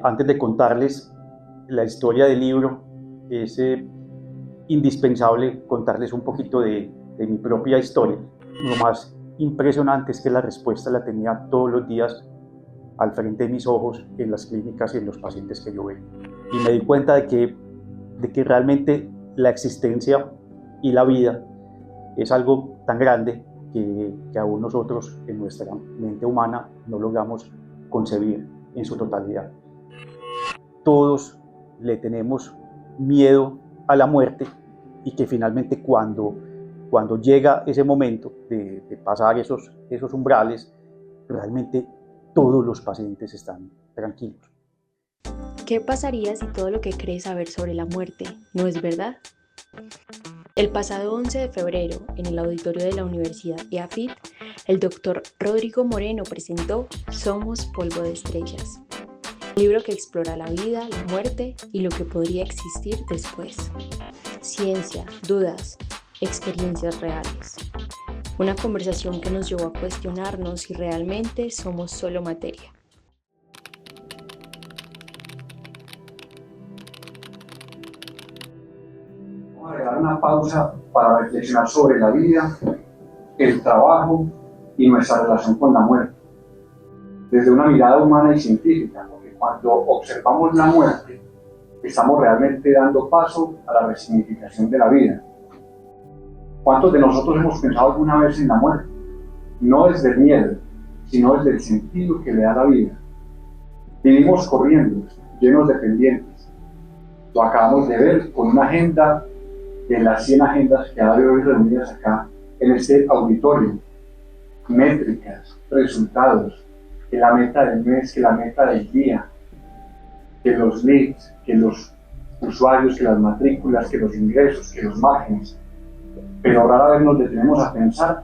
Antes de contarles la historia del libro, es indispensable contarles un poquito de mi propia historia. Lo más impresionante es que la respuesta la tenía todos los días al frente de mis ojos en las clínicas y en los pacientes que yo veo. Y me di cuenta de que realmente la existencia y la vida es algo tan grande que aún nosotros en nuestra mente humana no logramos concebir en su totalidad. Todos le tenemos miedo a la muerte y que finalmente cuando llega ese momento de pasar esos umbrales, realmente todos los pacientes están tranquilos. ¿Qué pasaría si todo lo que crees saber sobre la muerte no es verdad? El pasado 11 de febrero, en el auditorio de la Universidad EAFIT, el doctor Rodrigo Moreno presentó Somos polvo de estrellas, un libro que explora la vida, la muerte y lo que podría existir después. Ciencia, dudas, experiencias reales. Una conversación que nos llevó a cuestionarnos si realmente somos solo materia. Vamos a agregar una pausa para reflexionar sobre la vida, el trabajo y nuestra relación con la muerte, desde una mirada humana y científica, porque cuando observamos la muerte, estamos realmente dando paso a la resignificación de la vida. ¿Cuántos de nosotros hemos pensado alguna vez en la muerte? No desde el miedo, sino desde el sentido que le da la vida. Vivimos corriendo, llenos de pendientes. Lo acabamos de ver con una agenda de las 100 agendas que hay hoy reunidas acá en este auditorio. Métricas, resultados, que la meta del mes, que la meta del día, que los leads, que los usuarios, que las matrículas, que los ingresos, que los márgenes. Pero rara vez nos detenemos a pensar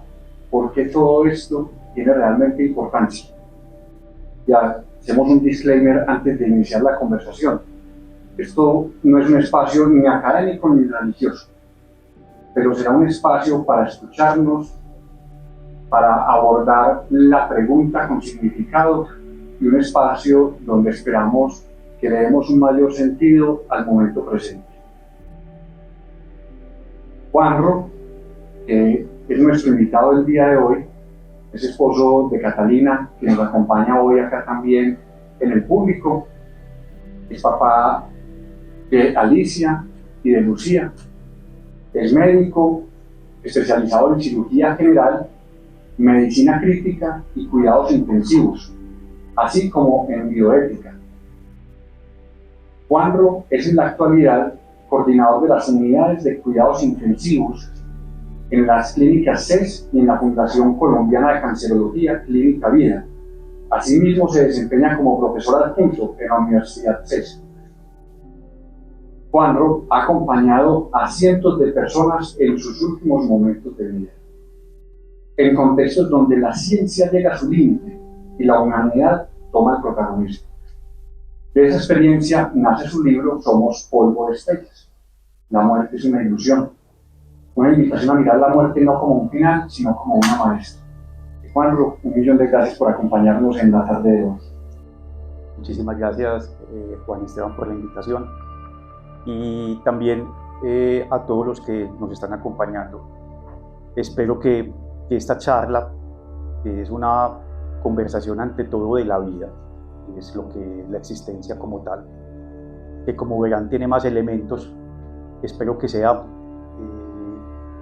por qué todo esto tiene realmente importancia. Ya hacemos un disclaimer antes de iniciar la conversación. Esto no es un espacio ni académico ni religioso, pero será un espacio para escucharnos, para abordar la pregunta con significado y un espacio donde esperamos que le demos un mayor sentido al momento presente. Juanro, que es nuestro invitado del día de hoy, es esposo de Catalina, que nos acompaña hoy acá también en el público, es papá de Alicia y de Lucía, es médico especializado en cirugía general, medicina crítica y cuidados intensivos, así como en bioética. Juanro es en la actualidad coordinador de las unidades de cuidados intensivos en las clínicas CES y en la Fundación Colombiana de Cancerología Clínica Vida. Asimismo se desempeña como profesor adjunto en la Universidad CES. Juanro ha acompañado a cientos de personas en sus últimos momentos de vida, en contextos donde la ciencia llega a su límite y la humanidad toma el protagonismo. De esa experiencia nace su libro Somos polvo de estrellas. La muerte es una ilusión. Una invitación a mirar la muerte no como un final, sino como una maestra. Juanro, 1.000.000 de gracias por acompañarnos en la tarde de hoy. Muchísimas gracias, Juan Esteban, por la invitación. Y también a todos los que nos están acompañando. Espero que esta charla, que es una conversación ante todo de la vida, que es lo que es la existencia como tal, que como verán tiene más elementos, espero que sea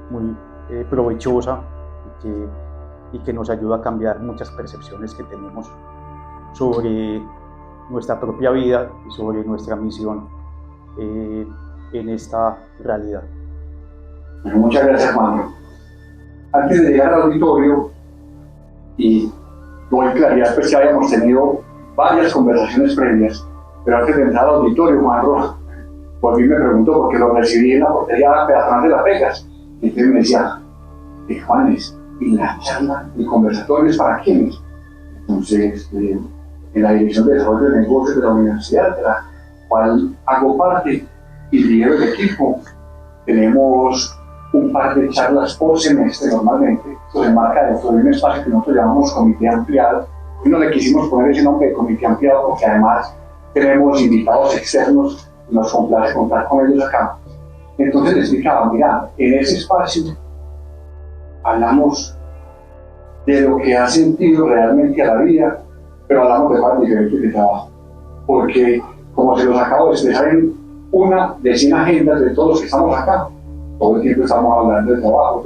muy provechosa y que nos ayude a cambiar muchas percepciones que tenemos sobre nuestra propia vida y sobre nuestra misión en esta realidad. Bueno, muchas gracias, Juanro. Antes de llegar al auditorio, y doy claridad, pues que habíamos tenido varias conversaciones previas, pero antes de entrar al auditorio, Juanro volví y me preguntó porque lo recibí en la portería peatonal de Las Vegas. Y entonces me decía, Juanes, ¿y la charla, el conversatorio es para quiénes? Entonces, en la Dirección de Desarrollo de Negocios de la Universidad, de la cual hago parte y lidero el equipo, tenemos un par de charlas por semestre normalmente. Esto se enmarca dentro de un espacio que nosotros llamamos comité ampliado, y no le quisimos poner ese nombre de comité ampliado porque además tenemos invitados externos y nos complace contar con ellos acá. Entonces les explicaba, mira, en ese espacio hablamos de lo que ha sentido realmente a la vida, pero hablamos de formas diferentes de trabajo. Porque, como se los acabo de expresar en una de 100 agendas de todos los que estamos acá, todo el tiempo estamos hablando de trabajo,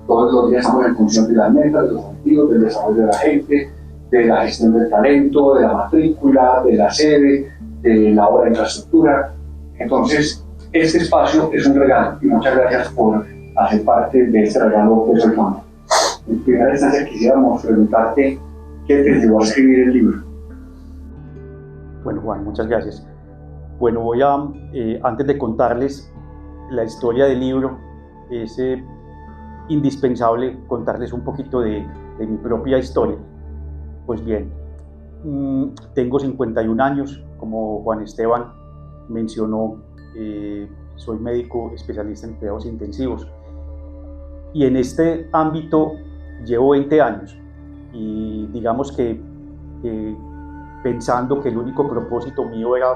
todos los días estamos en función de las metas, de los objetivos, del desarrollo de la gente, de la gestión del talento, de la matrícula, de la sede, de la obra de infraestructura. Entonces, este espacio es un regalo y muchas gracias por hacer parte de este regalo que soy fan. En primera instancia quisiéramos preguntarte qué te llevó a escribir el libro. Bueno, Juan, muchas gracias. Bueno, voy a, antes de contarles la historia del libro, es indispensable contarles un poquito de mi propia historia. Pues bien, tengo 51 años, como Juan Esteban mencionó, soy médico especialista en cuidados intensivos y en este ámbito llevo 20 años y digamos que pensando que el único propósito mío era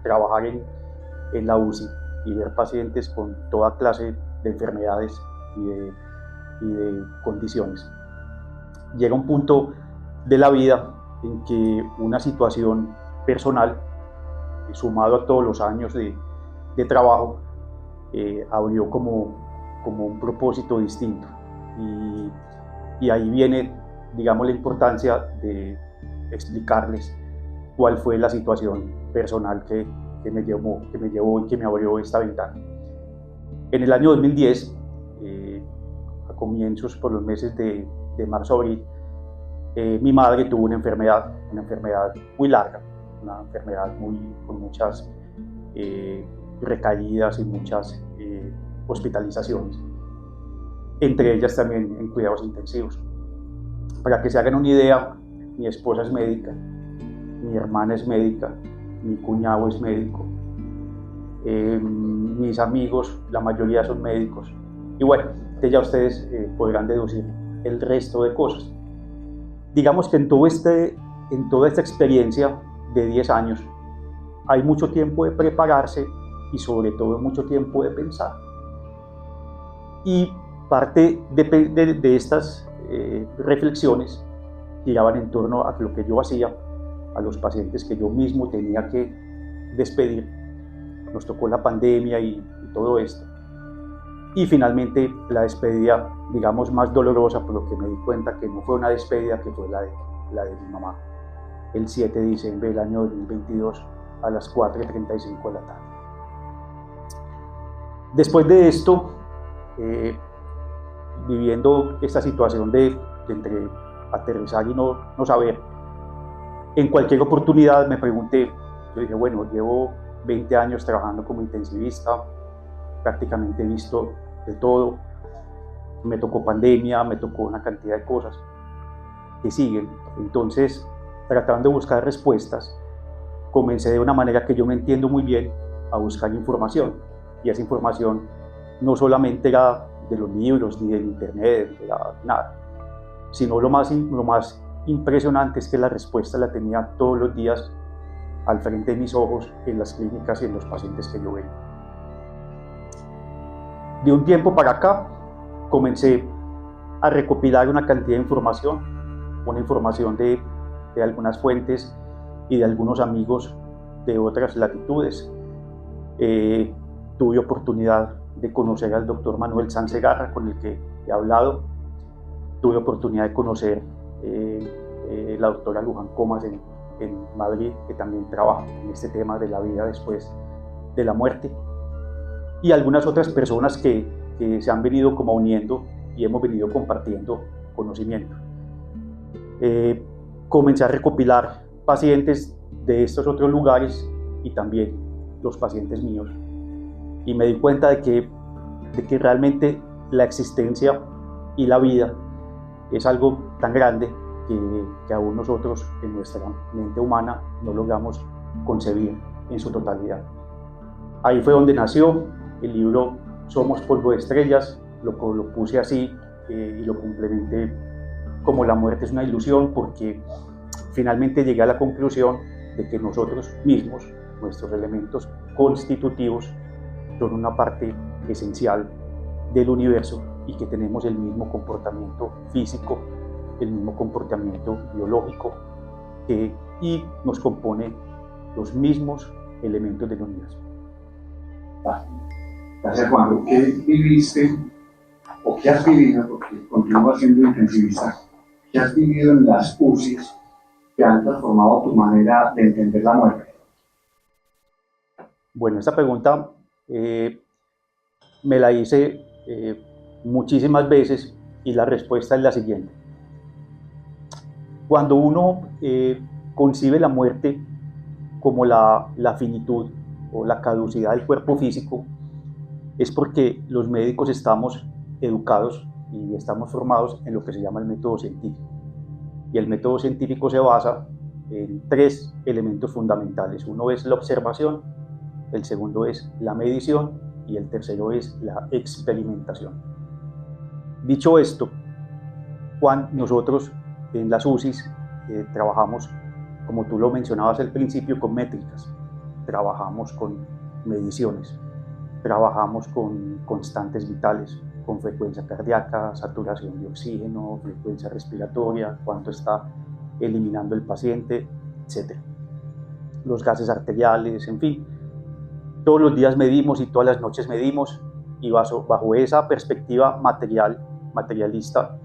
trabajar en la UCI y ver pacientes con toda clase de enfermedades y de condiciones. Llega un punto de la vida en que una situación personal, sumado a todos los años de trabajo, abrió como un propósito distinto. Y ahí viene, digamos, la importancia de explicarles cuál fue la situación personal que me llevó y que me abrió esta ventana. En el año 2010, a comienzos por los meses de marzo-abril, mi madre tuvo una enfermedad muy larga, una enfermedad con muchas recaídas y muchas hospitalizaciones, entre ellas también en cuidados intensivos. Para que se hagan una idea, mi esposa es médica, mi hermana es médica, mi cuñado es médico, mis amigos, la mayoría son médicos, y bueno, ya ustedes podrán deducir el resto de cosas. Digamos que en toda esta experiencia de 10 años hay mucho tiempo de prepararse y sobre todo mucho tiempo de pensar. Y parte de estas reflexiones giraban en torno a lo que yo hacía, a los pacientes que yo mismo tenía que despedir. Nos tocó la pandemia y todo esto. Y finalmente la despedida, digamos, más dolorosa, por lo que me di cuenta que no fue una despedida, que fue la de mi mamá, el 7 de diciembre del año 2022 a las 4:35 de la tarde. Después de esto, viviendo esta situación de entre aterrizar y no saber, en cualquier oportunidad me pregunté, yo dije, bueno, llevo 20 años trabajando como intensivista, prácticamente he visto de todo, me tocó pandemia, me tocó una cantidad de cosas que siguen. Entonces, tratando de buscar respuestas, comencé de una manera que yo no entiendo muy bien a buscar información, y esa información no solamente era de los libros ni del internet, nada, sino lo más impresionante es que la respuesta la tenía todos los días al frente de mis ojos en las clínicas y en los pacientes que yo veía. De un tiempo para acá comencé a recopilar una cantidad de información, de algunas fuentes y de algunos amigos de otras latitudes. Tuve oportunidad de conocer al doctor Manuel Sanz Segarra, con el que he hablado. Tuve oportunidad de conocer la doctora Luján Comas en Madrid, que también trabaja en este tema de la vida después de la muerte. Y algunas otras personas que se han venido como uniendo y hemos venido compartiendo conocimiento. Comencé a recopilar pacientes de estos otros lugares y también los pacientes míos. Y me di cuenta de que realmente la existencia y la vida es algo tan grande que aún nosotros en nuestra mente humana no logramos concebir en su totalidad. Ahí fue donde nació el libro Somos polvo de estrellas. Lo puse así y lo complementé como la muerte es una ilusión, porque finalmente llegué a la conclusión de que nosotros mismos, nuestros elementos constitutivos, son una parte esencial del universo y que tenemos el mismo comportamiento físico, el mismo comportamiento biológico y nos compone los mismos elementos del universo. Gracias, Juan. ¿Qué viviste o qué has vivido, porque continúas siendo intensivista, qué has vivido en las UCIs que han transformado tu manera de entender la muerte? Bueno, esta pregunta me la hice muchísimas veces y la respuesta es la siguiente. Cuando uno concibe la muerte como la finitud o la caducidad del cuerpo físico, es porque los médicos estamos educados y estamos formados en lo que se llama el método científico. Y el método científico se basa en 3 elementos fundamentales. Uno es la observación, el segundo es la medición y el tercero es la experimentación. Dicho esto, Juan, nosotros en las UCIs trabajamos, como tú lo mencionabas al principio, con métricas, trabajamos con mediciones, trabajamos con constantes vitales, con frecuencia cardíaca, saturación de oxígeno, frecuencia respiratoria, cuánto está eliminando el paciente, etc. Los gases arteriales, en fin. Todos los días medimos y todas las noches medimos, y bajo esa perspectiva materialista,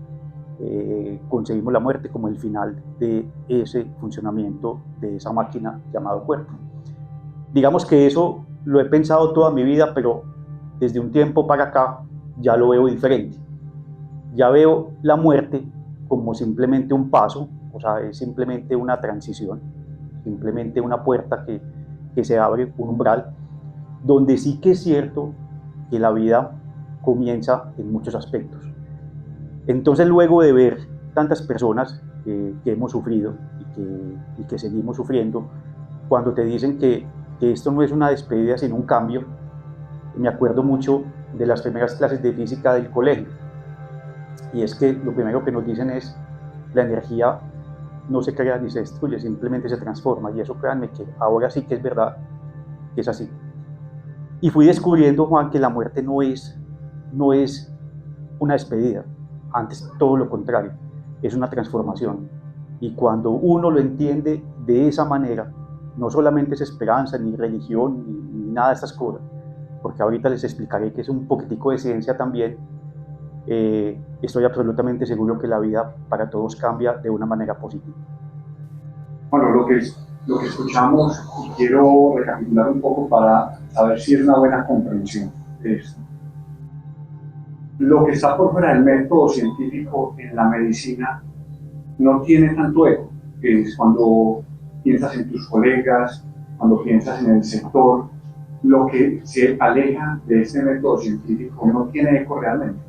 concebimos la muerte como el final de ese funcionamiento de esa máquina llamado cuerpo. Digamos que eso lo he pensado toda mi vida, pero desde un tiempo para acá ya lo veo diferente. Ya veo la muerte como simplemente un paso, o sea, es simplemente una transición, simplemente una puerta que se abre, un umbral, donde sí que es cierto que la vida comienza en muchos aspectos. Entonces, luego de ver tantas personas que hemos sufrido y que seguimos sufriendo, cuando te dicen que esto no es una despedida sino un cambio, me acuerdo mucho de las primeras clases de física del colegio. Y es que lo primero que nos dicen es: la energía no se crea ni se destruye, simplemente se transforma. Y eso, créanme, que ahora sí que es verdad que es así. Y fui descubriendo, Juan, que la muerte no es una despedida, antes todo lo contrario, es una transformación. Y cuando uno lo entiende de esa manera, no solamente es esperanza, ni religión, ni nada de estas cosas, porque ahorita les explicaré que es un poquitico de ciencia también, estoy absolutamente seguro que la vida para todos cambia de una manera positiva. Bueno, lo que escuchamos, y quiero recapitular un poco para saber si es una buena comprensión de esto. Lo que está por fuera del método científico en la medicina no tiene tanto eco. Es cuando piensas en tus colegas, cuando piensas en el sector, lo que se aleja de este método científico no tiene eco realmente.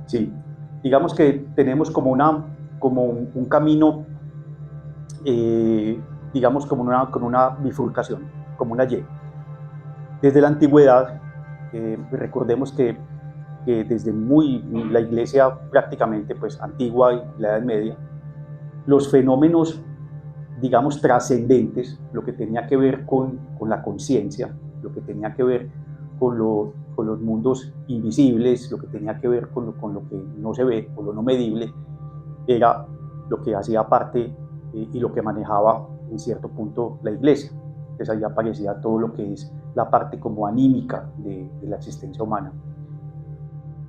Sí, digamos que tenemos como un camino, digamos como una bifurcación, como una Y. Desde la antigüedad, recordemos que desde la iglesia prácticamente pues antigua y la Edad Media, los fenómenos, digamos, trascendentes, lo que tenía que ver con la conciencia, lo que tenía que ver con los mundos invisibles, lo que tenía que ver con lo que no se ve, con lo no medible, era lo que hacía parte y lo que manejaba en cierto punto la iglesia. Entonces ahí aparecía todo lo que es la parte como anímica de la existencia humana.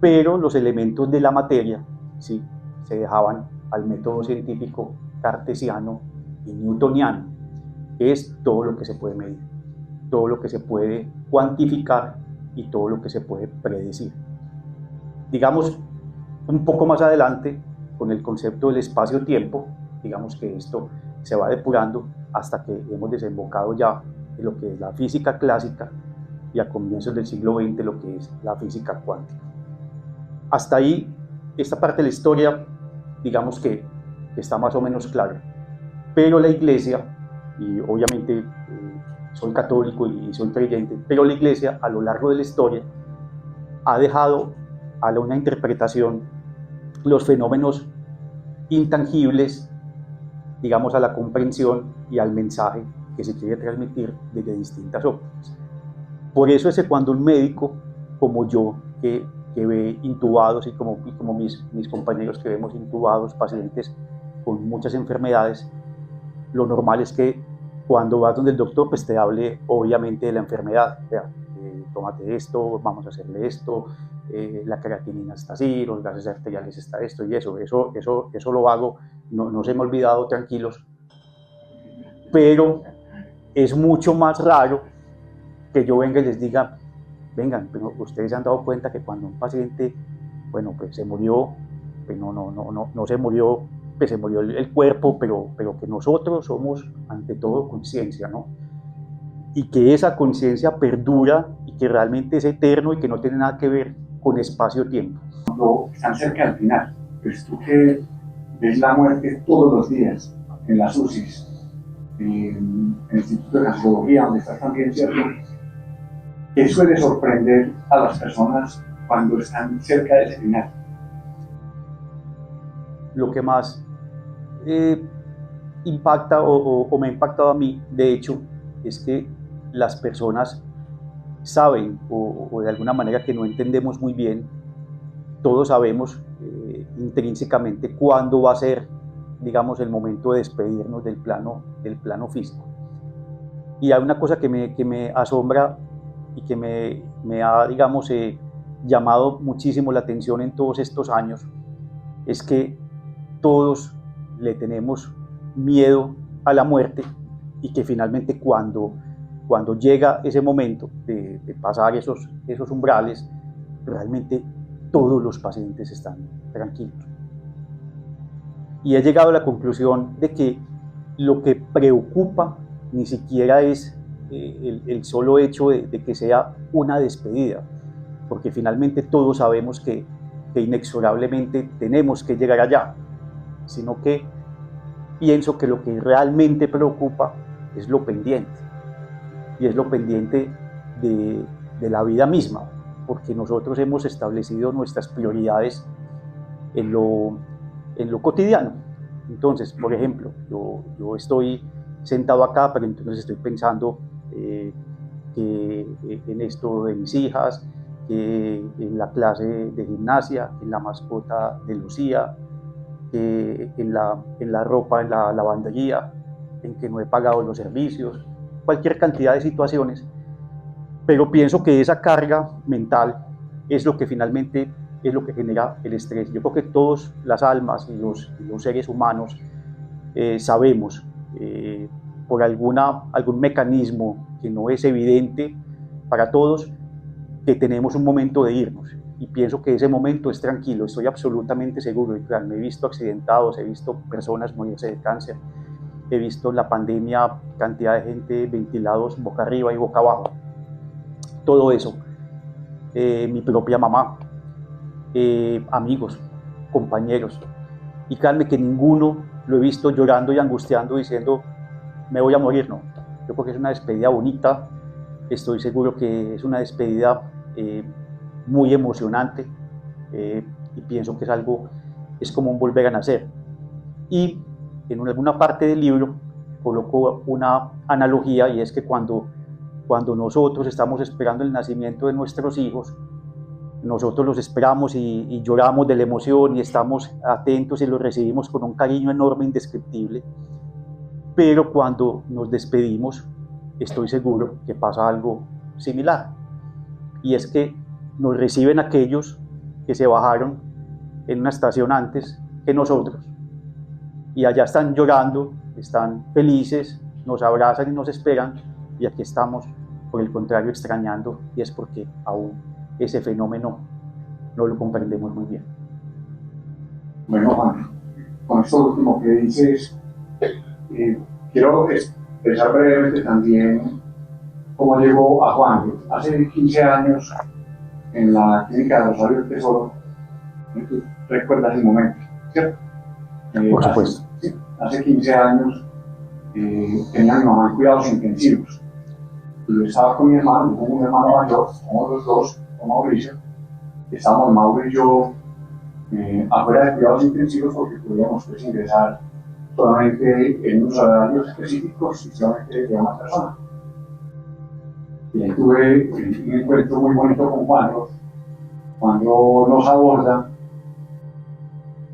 Pero los elementos de la materia, sí, se dejaban al método científico cartesiano y newtoniano, que es todo lo que se puede medir, todo lo que se puede cuantificar y todo lo que se puede predecir. Digamos, un poco más adelante, con el concepto del espacio-tiempo, digamos que esto se va depurando hasta que hemos desembocado ya en lo que es la física clásica y a comienzos del siglo XX lo que es la física cuántica. Hasta ahí, esta parte de la historia, digamos que está más o menos clara. Pero la iglesia, y obviamente soy católico y soy creyente, pero la iglesia a lo largo de la historia ha dejado a una interpretación los fenómenos intangibles digamos, a la comprensión y al mensaje que se quiere transmitir desde distintas ópticas. Por eso es que cuando un médico como yo, que ve intubados y como mis compañeros que vemos intubados pacientes con muchas enfermedades, lo normal es que cuando vas donde el doctor pues te hable obviamente de la enfermedad. O sea, tómate esto, vamos a hacerle esto, la creatinina está así, los gases arteriales está esto y eso lo hago, no se me ha olvidado, tranquilos, pero es mucho más raro que yo venga y les diga, vengan, pero ustedes se han dado cuenta que cuando un paciente, bueno, pues se murió, pues no se murió, pues se murió el cuerpo, pero que nosotros somos ante todo conciencia, ¿no? Y que esa conciencia perdura y que realmente es eterno y que no tiene nada que ver con espacio-tiempo. Cuando están cerca del final, pues tú que ves la muerte todos los días en las UCIs, en el Instituto de Cancerología, donde estás también, ¿cierto? ¿Qué suele sorprender a las personas cuando están cerca del final? Lo que más impacta o me ha impactado a mí, de hecho, es que las personas saben o de alguna manera que no entendemos muy bien, todos sabemos intrínsecamente cuándo va a ser, digamos, el momento de despedirnos del plano físico. Y hay una cosa que me asombra y que me ha, digamos, llamado muchísimo la atención en todos estos años, es que todos le tenemos miedo a la muerte y que finalmente cuando llega ese momento de pasar esos umbrales, realmente todos los pacientes están tranquilos. Y he llegado a la conclusión de que lo que preocupa ni siquiera es el solo hecho de que sea una despedida, porque finalmente todos sabemos que inexorablemente tenemos que llegar allá, sino que pienso que lo que realmente preocupa es lo pendiente, y es lo pendiente de la vida misma, porque nosotros hemos establecido nuestras prioridades en lo cotidiano. Entonces, por ejemplo, yo estoy sentado acá, pero entonces estoy pensando en esto de mis hijas, en la clase de gimnasia, en la mascota de Lucía, en la ropa, en la lavandería, en que no he pagado los servicios, cualquier cantidad de situaciones, pero pienso que esa carga mental es lo que finalmente es lo que genera el estrés. Yo creo que todas las almas y los seres humanos sabemos por algún mecanismo que no es evidente para todos que tenemos un momento de irnos, y pienso que ese momento es tranquilo, estoy absolutamente seguro. Me he visto accidentados, he visto personas morirse de cáncer, he visto en la pandemia cantidad de gente ventilados boca arriba y boca abajo, todo eso, mi propia mamá, amigos, compañeros, y créanme que ninguno lo he visto llorando y angustiando diciendo me voy a morir. No, yo creo que es una despedida bonita, estoy seguro que es una despedida muy emocionante, y pienso que es como un volver a nacer. Y en alguna parte del libro coloco una analogía, y es que cuando nosotros estamos esperando el nacimiento de nuestros hijos, nosotros los esperamos y lloramos de la emoción y estamos atentos y los recibimos con un cariño enorme, indescriptible, pero cuando nos despedimos, estoy seguro que pasa algo similar, y es que nos reciben aquellos que se bajaron en una estación antes que nosotros, y allá están llorando, están felices, nos abrazan y nos esperan, y aquí estamos, por el contrario, extrañando, y es porque aún ese fenómeno no lo comprendemos muy bien. Bueno, Juan, con esto último que dices, quiero expresar brevemente también cómo llegó a Juan. Hace 15 años, en la clínica de Rosario del Tesoro, ¿tú recuerdas el momento, cierto? Por supuesto. Hace 15 años tenía mi mamá en cuidados intensivos. Y yo estaba con mi hermano, yo tengo un hermano mayor, somos los dos, con Mauricio. Estábamos Mauro y yo afuera de cuidados intensivos porque podíamos ingresar solamente en unos horarios específicos y solamente de una persona. Y ahí tuve un encuentro muy bonito con Juan, cuando nos aborda,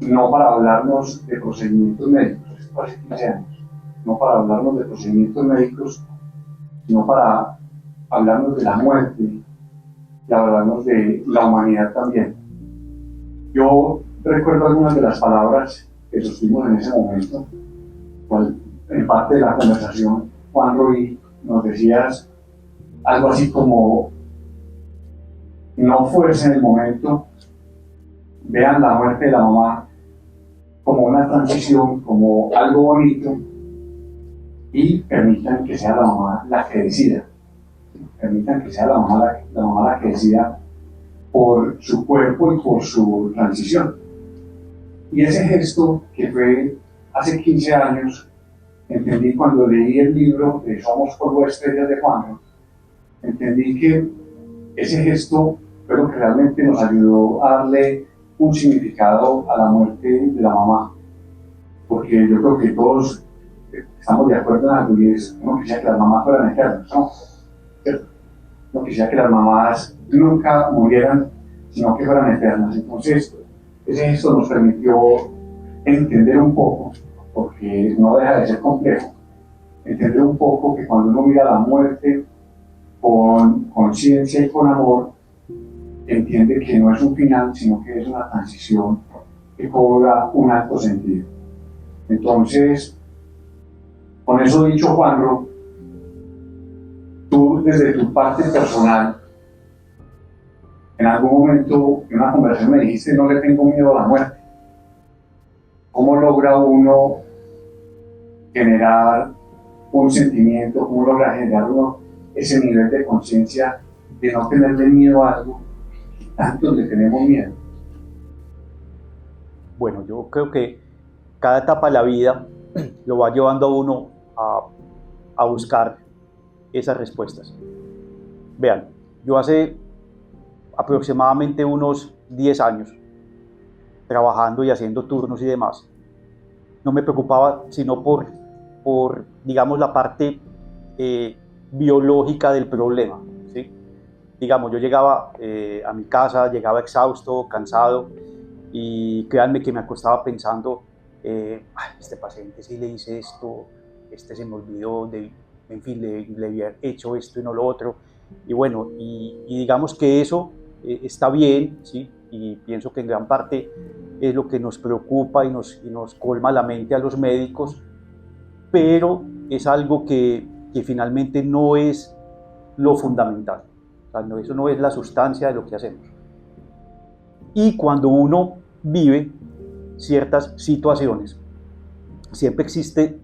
no para hablarnos de procedimientos médicos, esto hace 15 años, no para hablarnos de procedimientos médicos, sino para hablarnos de la muerte y hablarnos de la humanidad también. Yo recuerdo algunas de las palabras que sostuvimos en ese momento, en parte de la conversación, Juan Roy, nos decías algo así como: no fuercen el momento, vean la muerte de la mamá como una transición, como algo bonito, y permitan que sea la mamá la que decida. Permitan que sea la mamá la que decida por su cuerpo y por su transición. Y ese gesto, que fue hace 15 años, entendí cuando leí el libro de Somos Polvo de Estrellas de Juan, entendí que ese gesto fue lo que realmente nos ayudó a darle un significado a la muerte de la mamá. Porque yo creo que todos estamos de acuerdo en algo, y es: uno quisiera que las mamás fueran eternas, ¿no? Uno quisiera que las mamás nunca murieran, sino que fueran eternas. Entonces, ese gesto nos permitió entender un poco, porque no deja de ser complejo, entender un poco que cuando uno mira la muerte con conciencia y con amor, entiende que no es un final, sino que es una transición que cobra un alto sentido. Entonces, con eso dicho, Juanro, tú desde tu parte personal, en algún momento en una conversación me dijiste: no le tengo miedo a la muerte. ¿Cómo logra uno generar un sentimiento, cómo logra generar uno ese nivel de conciencia de no tenerle miedo a algo que tanto le tenemos miedo? Bueno, yo creo que cada etapa de la vida lo va llevando a uno a buscar esas respuestas. Vean, yo hace aproximadamente unos 10 años, trabajando y haciendo turnos y demás, no me preocupaba sino por digamos, la parte biológica del problema, ¿sí? Digamos, yo llegaba a mi casa, llegaba exhausto, cansado, y créanme que me acostaba pensando: este paciente sí le hice esto, este se me olvidó, en fin, le había hecho esto y no lo otro. Y bueno, y digamos que eso está bien, ¿sí? Y pienso que en gran parte es lo que nos preocupa y nos colma la mente a los médicos, pero es algo que finalmente no es lo fundamental. O sea, no, eso no es la sustancia de lo que hacemos. Y cuando uno vive ciertas situaciones, siempre existe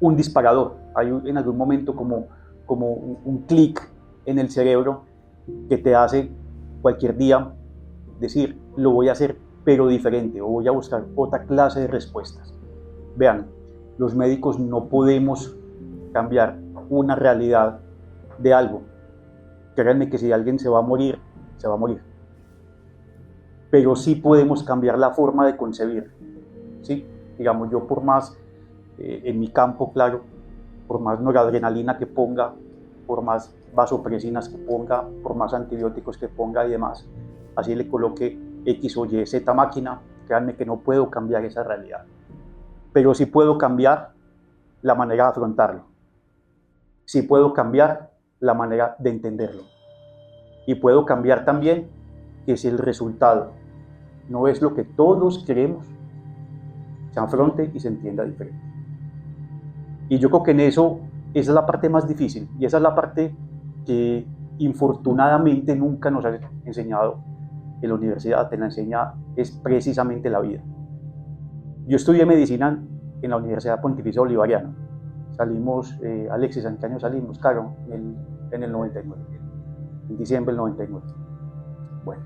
un disparador. Hay en algún momento como un clic en el cerebro que te hace cualquier día decir: lo voy a hacer pero diferente, o voy a buscar otra clase de respuestas. Vean, los médicos no podemos cambiar una realidad de algo. Créanme que si alguien se va a morir, se va a morir. Pero sí podemos cambiar la forma de concebir, ¿sí? Digamos, yo por más, en mi campo, claro, por más noradrenalina que ponga, por más vasopresinas que ponga, por más antibióticos que ponga y demás, así le coloque X o Y, Z máquina, créanme que no puedo cambiar esa realidad. Pero sí puedo cambiar la manera de afrontarlo. Sí puedo cambiar la manera de entenderlo. Y puedo cambiar también que si el resultado no es lo que todos queremos, se afronte y se entienda diferente. Y yo creo que en eso, esa es la parte más difícil, y esa es la parte que infortunadamente nunca nos ha enseñado en la universidad. Te la enseña es precisamente la vida. Yo estudié medicina en la Universidad Pontificia Bolivariana. Salimos, Alexis, ¿en qué año salimos? Claro, en el 99, en diciembre del 99. Bueno,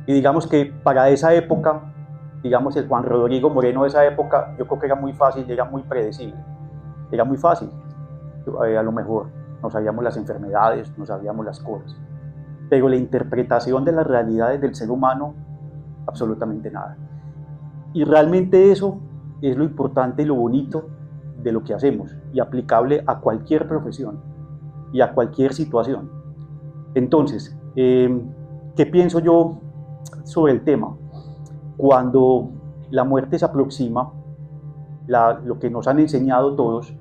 y digamos que para esa época, digamos, el Juan Rodrigo Moreno de esa época, yo creo que era muy fácil, era muy predecible, era muy fácil. A lo mejor no sabíamos las enfermedades, no sabíamos las cosas, pero la interpretación de las realidades del ser humano, absolutamente nada. Y realmente eso es lo importante y lo bonito de lo que hacemos y aplicable a cualquier profesión y a cualquier situación. Entonces, ¿qué pienso yo sobre el tema? Cuando la muerte se aproxima, lo que nos han enseñado todos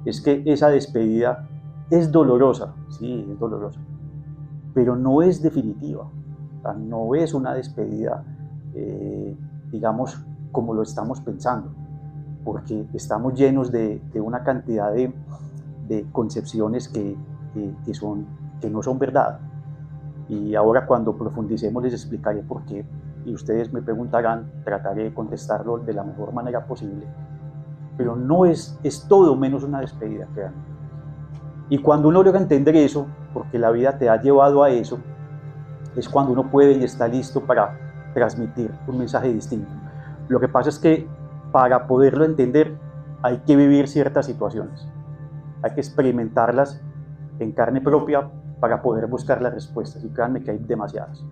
es que esa despedida es dolorosa, sí, es dolorosa, pero no es definitiva. O sea, no es una despedida, digamos, como lo estamos pensando, porque estamos llenos de una cantidad de concepciones que no son verdad. Y ahora, cuando profundicemos, les explicaré por qué, y ustedes me preguntarán, trataré de contestarlo de la mejor manera posible, pero no es todo menos una despedida, créanme. Y cuando uno logra entender eso, porque la vida te ha llevado a eso, es cuando uno puede y está listo para transmitir un mensaje distinto. Lo que pasa es que para poderlo entender hay que vivir ciertas situaciones, hay que experimentarlas en carne propia para poder buscar las respuestas, y créanme que hay demasiadas.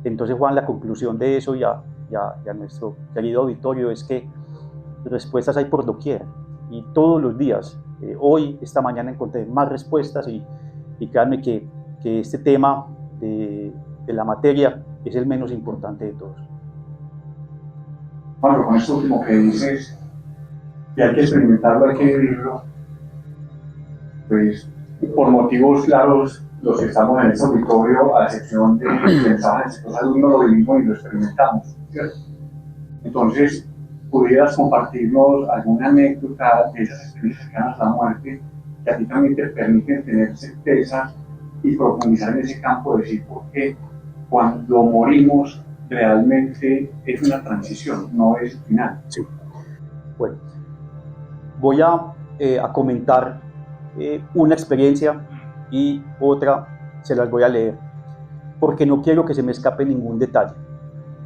Entonces, Juan, la conclusión de eso ya nuestro querido auditorio es que respuestas hay por doquier, y todos los días, hoy, esta mañana encontré más respuestas, y créanme que este tema de la materia es el menos importante de todos. Bueno, con esto último que dices, y hay que experimentarlo, hay que vivirlo, pues por motivos claros, los que estamos en este auditorio, a excepción de mensajes, los alumnos lo vivimos y lo experimentamos, ¿cierto? Entonces, ¿pudieras compartirnos alguna anécdota de esas experiencias cercanas a la muerte que a ti también te permiten tener certeza y profundizar en ese campo, decir por qué cuando morimos realmente es una transición, no es el final? Sí. Bueno, voy a comentar una experiencia y otra se las voy a leer, porque no quiero que se me escape ningún detalle.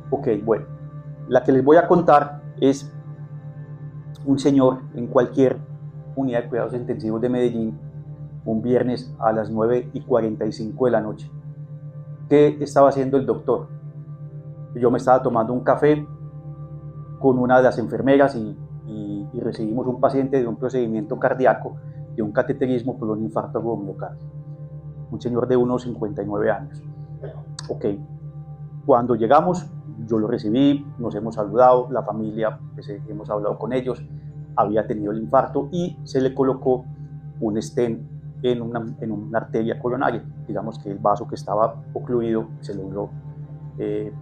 Ok, bueno, la que les voy a contar es un señor en cualquier unidad de cuidados intensivos de Medellín, un viernes a las 9:45 de la noche. ¿Qué estaba haciendo el doctor? Yo me estaba tomando un café con una de las enfermeras y recibimos un paciente de un procedimiento cardíaco, de un cateterismo por un infarto agudo miocardio, un señor de unos 59 años. Ok, cuando llegamos, yo lo recibí, nos hemos saludado, la familia, pues, hemos hablado con ellos, había tenido el infarto y se le colocó un stent en una arteria coronaria. Digamos que el vaso que estaba ocluido se logró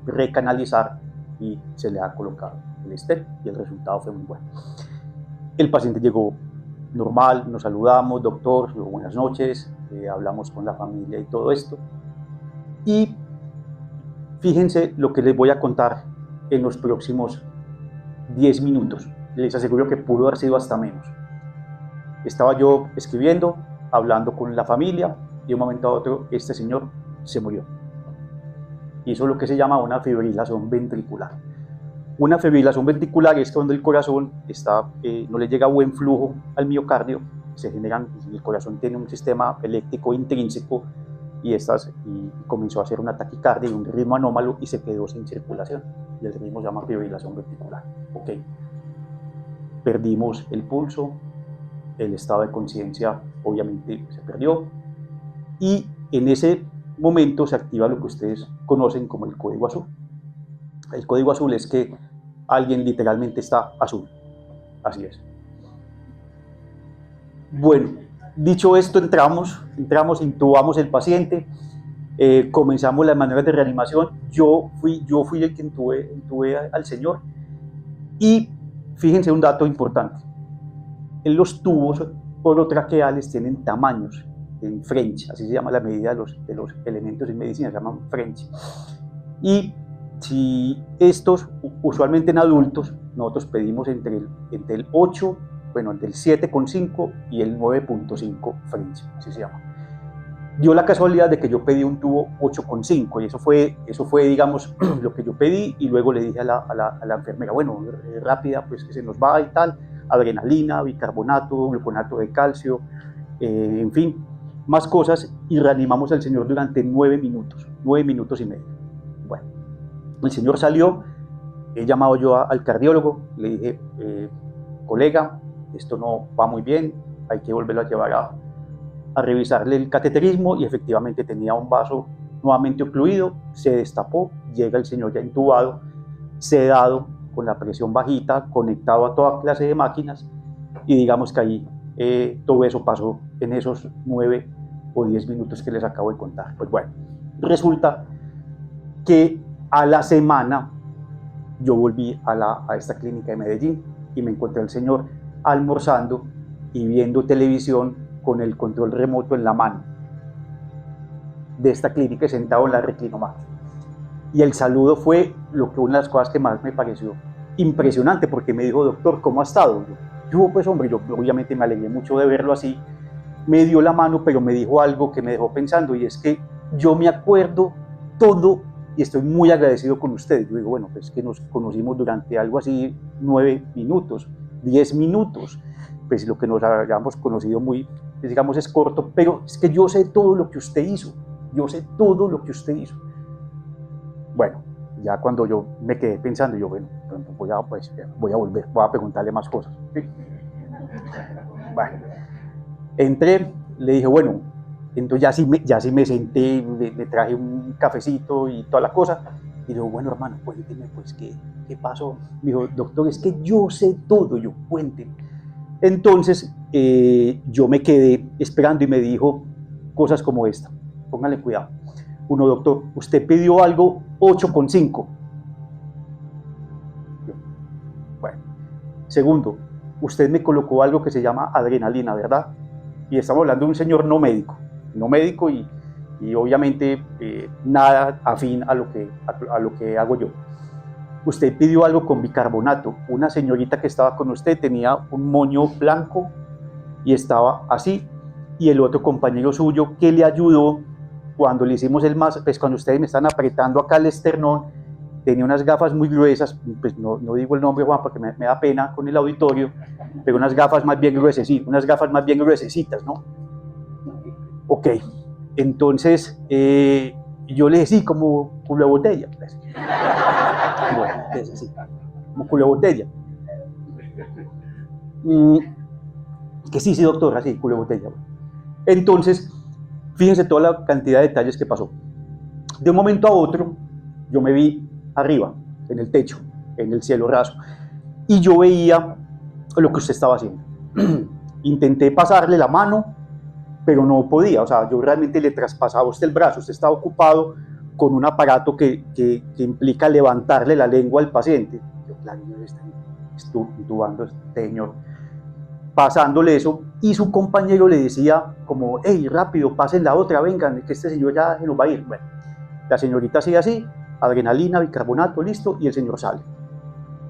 recanalizar y se le ha colocado el stent, y el resultado fue muy bueno. El paciente llegó normal, nos saludamos, doctor, buenas noches, hablamos con la familia y todo esto. Y fíjense lo que les voy a contar en los próximos 10 minutos. Les aseguro que pudo haber sido hasta menos. Estaba yo escribiendo, hablando con la familia, y de un momento a otro este señor se murió. Hizo lo que se llama una fibrilación ventricular. Una fibrilación ventricular es cuando el corazón no le llega buen flujo al miocardio, el corazón tiene un sistema eléctrico intrínseco, y comenzó a hacer una taquicardia y un ritmo anómalo y se quedó sin circulación, y el ritmo se llama fibrilación ventricular. Okay. Perdimos el pulso, el estado de conciencia obviamente se perdió, y en ese momento se activa lo que ustedes conocen como el código azul. El código azul es que alguien literalmente está azul, así es. Bueno, dicho esto, entramos, intubamos el paciente, comenzamos las maniobras de reanimación. Yo fui el que intubé al señor, y fíjense un dato importante: los tubos orotraqueales tienen tamaños en French, así se llama la medida de los elementos en medicina, se llaman French. Y si estos, usualmente en adultos, nosotros pedimos entre el 8, entre el 7,5 y el 9,5 French, así se llama. Dio la casualidad de que yo pedí un tubo 8,5, y eso fue, digamos, lo que yo pedí, y luego le dije a la enfermera, bueno, rápida, pues que se nos va y tal, adrenalina, bicarbonato, gluconato de calcio, en fin, más cosas, y reanimamos al señor durante 9 minutos y medio. Bueno, el señor salió he llamado yo al cardiólogo, le dije, colega, esto no va muy bien, hay que volverlo a llevar a revisarle el cateterismo, y efectivamente tenía un vaso nuevamente ocluido, se destapó, llega el señor ya intubado, sedado, con la presión bajita, conectado a toda clase de máquinas, y digamos que ahí todo eso pasó en esos 9 o 10 minutos que les acabo de contar. Pues bueno, resulta que a la semana yo volví a esta clínica de Medellín y me encontré al señor almorzando y viendo televisión con el control remoto en la mano de esta clínica, sentado en la reclinomagia. Y el saludo fue una de las cosas que más me pareció impresionante, porque me dijo, doctor, ¿cómo ha estado? Yo pues hombre, yo obviamente me alegré mucho de verlo así, me dio la mano, pero me dijo algo que me dejó pensando, y es que yo me acuerdo todo y estoy muy agradecido con ustedes. Yo digo, bueno, pues que nos conocimos durante algo así 9 minutos, 10 minutos, pues lo que nos habíamos conocido muy, digamos, es corto, pero es que yo sé todo lo que usted hizo, yo sé todo lo que usted hizo. Bueno, ya cuando yo me quedé pensando, yo, bueno, voy a volver, voy a preguntarle más cosas. ¿Sí? Bueno, entré, le dije, bueno, entonces ya sí me senté, me traje un cafecito y toda la cosa, y digo, bueno, hermano, cuénteme, pues, ¿qué pasó? Me dijo, doctor, es que yo sé todo, yo cuénteme. Entonces, yo me quedé esperando y me dijo cosas como esta, póngale cuidado. Uno, doctor, usted pidió algo 8,5. Bueno. Segundo, usted me colocó algo que se llama adrenalina, ¿verdad? Y estamos hablando de un señor no médico y obviamente nada afín a lo que hago yo. Usted pidió algo con bicarbonato. Una señorita que estaba con usted tenía un moño blanco y estaba así, y el otro compañero suyo que le ayudó cuando le hicimos el masaje, pues cuando ustedes me están apretando acá el esternón, tenía unas gafas muy gruesas, pues no digo el nombre, Juan, porque me da pena con el auditorio, pero unas gafas más bien gruesecitas, ¿no? Ok, entonces yo le dije, sí, como culo de botella. Pues. Bueno, es así, como culo de botella. Que sí, doctor, así, culo de botella. Entonces, fíjense toda la cantidad de detalles que pasó. De un momento a otro, yo me vi arriba, en el techo, en el cielo raso, y yo veía lo que usted estaba haciendo. Intenté pasarle la mano, pero no podía, o sea, yo realmente le traspasaba a usted el brazo, usted estaba ocupado con un aparato que implica levantarle la lengua al paciente. Yo, claro, estoy intubando a este señor, pasándole eso, y su compañero le decía como, hey, rápido, pasen la otra, vengan, que este señor ya se nos va a ir. Bueno, la señorita sigue así, adrenalina, bicarbonato, listo, y el señor sale.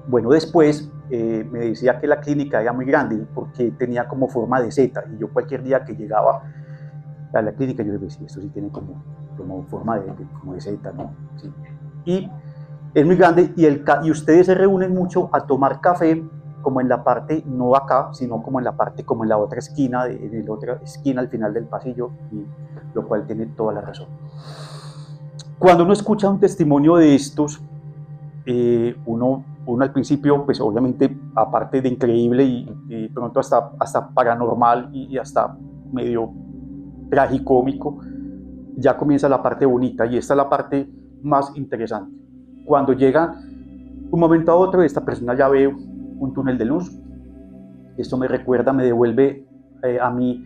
Bueno, después me decía que la clínica era muy grande porque tenía como forma de Z, y yo cualquier día que llegaba a la clínica yo decía, esto sí tiene como forma de Z, ¿no? Sí. Y es muy grande, y ustedes se reúnen mucho a tomar café, como en la parte, no acá, sino como en la parte, como en la otra esquina, en la otra esquina al final del pasillo, y lo cual tiene toda la razón. Cuando uno escucha un testimonio de estos, uno al principio, pues obviamente, aparte de increíble y pronto hasta paranormal y hasta medio tragicómico, ya comienza la parte bonita, y esta es la parte más interesante. Cuando llega un momento a otro, esta persona ya ve un túnel de luz. Esto me recuerda, me devuelve a mí,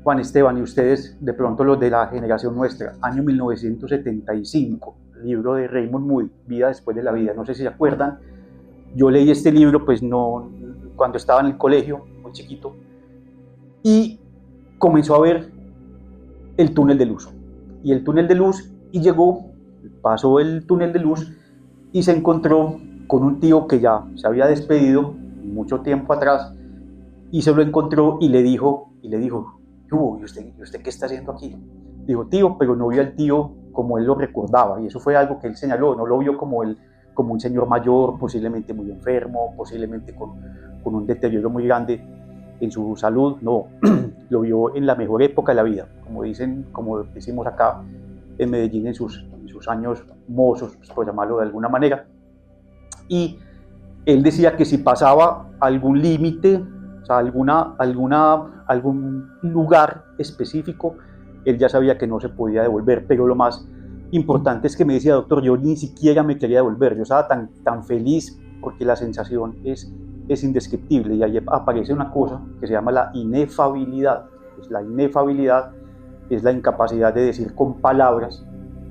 Juan Esteban, y ustedes, de pronto los de la generación nuestra, año 1975, libro de Raymond Moody, Vida después de la vida. No sé si se acuerdan, yo leí este libro pues no, cuando estaba en el colegio, muy chiquito, y comenzó a ver el túnel de luz. Y el túnel de luz, y pasó el túnel de luz y se encontró con un tío que ya se había despedido mucho tiempo atrás, y se lo encontró y le dijo, ¿y usted qué está haciendo aquí? Dijo, tío, pero no vio al tío como él lo recordaba, y eso fue algo que él señaló, no lo vio como un señor mayor, posiblemente muy enfermo, posiblemente con un deterioro muy grande en su salud, no, lo vio en la mejor época de la vida, como decimos acá en Medellín, en sus años mozos, por llamarlo de alguna manera. y él decía que si pasaba algún límite, o sea, algún lugar específico, él ya sabía que no se podía devolver, pero lo más importante es que me decía, doctor, yo ni siquiera me quería devolver, yo estaba tan feliz porque la sensación es indescriptible, y ahí aparece una cosa que se llama la inefabilidad. Pues la inefabilidad es la incapacidad de decir con palabras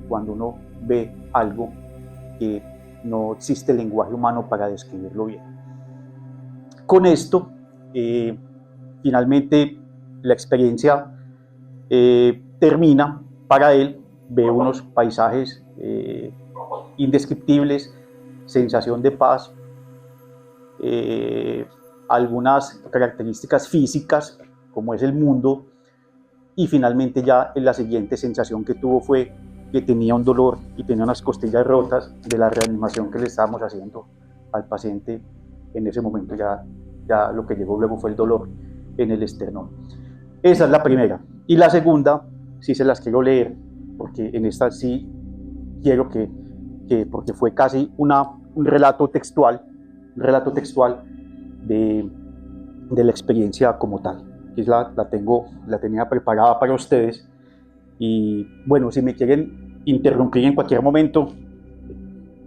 cuando uno ve algo que no existe el lenguaje humano para describirlo bien. Con esto, finalmente la experiencia termina para él, ve unos paisajes indescriptibles, sensación de paz, algunas características físicas, como es el mundo, y finalmente ya la siguiente sensación que tuvo fue que tenía un dolor y tenía unas costillas rotas de la reanimación que le estábamos haciendo al paciente. En ese momento ya lo que llegó luego fue el dolor en el esternón. Esa es la primera. Y la segunda, sí se las quiero leer, porque en esta sí quiero que porque fue casi un relato textual de la experiencia como tal. La tenía preparada para ustedes, y bueno, si me quieren interrumpir en cualquier momento,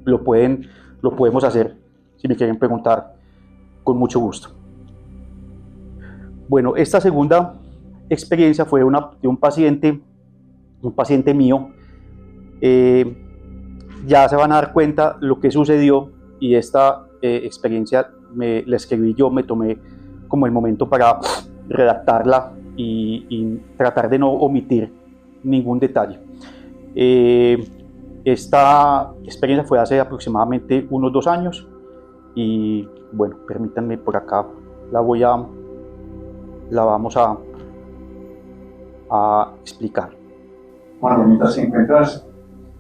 lo podemos hacer, si me quieren preguntar, con mucho gusto. Bueno, esta segunda experiencia fue de un paciente mío. Ya se van a dar cuenta lo que sucedió, y esta experiencia la escribí yo, me tomé como el momento para redactarla y tratar de no omitir ningún detalle. Esta experiencia fue hace aproximadamente unos 2 años, y bueno, permítanme, por acá la vamos a explicar. Bueno, mientras encuentras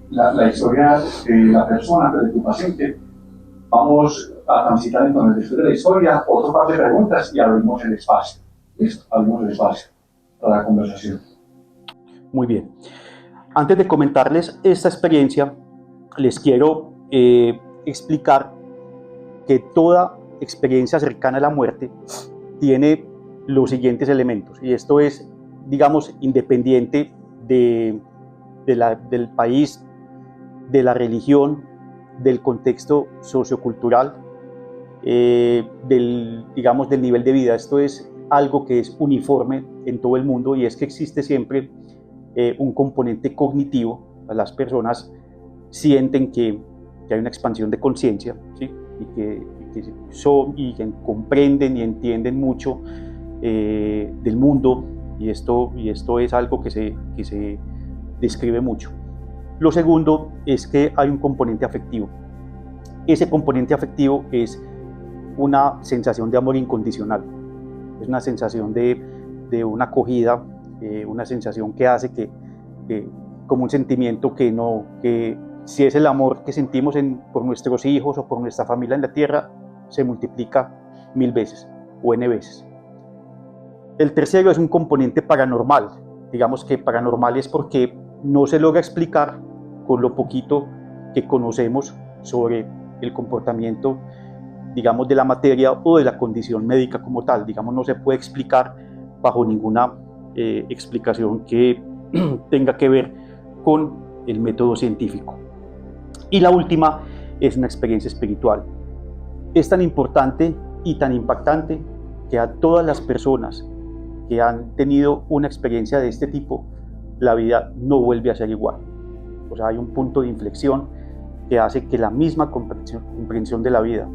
la historia de la persona, de tu paciente, vamos a transitar entonces después de la historia otro par de preguntas y abrimos el espacio. Listo, abrimos el espacio para la conversación. Muy bien. Antes de comentarles esta experiencia, les quiero explicar que toda experiencia cercana a la muerte tiene los siguientes elementos, y esto es, digamos, independiente del país, de la religión, del contexto sociocultural, del nivel de vida. Esto es algo que es uniforme en todo el mundo, y es que existe siempre un componente cognitivo. Las personas sienten que hay una expansión de conciencia, ¿sí? y que comprenden y entienden mucho del mundo, y esto es algo que se describe mucho. Lo segundo es que hay un componente afectivo. Ese componente afectivo es una sensación de amor incondicional, es una sensación de una acogida, una sensación que hace que como un sentimiento que si es el amor que sentimos por nuestros hijos o por nuestra familia en la tierra, se multiplica 1000 veces o n veces. El tercero es un componente paranormal. Digamos que paranormal es porque no se logra explicar con lo poquito que conocemos sobre el comportamiento, digamos, de la materia o de la condición médica como tal. Digamos, no se puede explicar bajo ninguna explicación que tenga que ver con el método científico. Y la última es una experiencia espiritual. Es tan importante y tan impactante que a todas las personas que han tenido una experiencia de este tipo, la vida no vuelve a ser igual. O sea, hay un punto de inflexión que hace que la misma comprensión de la vida,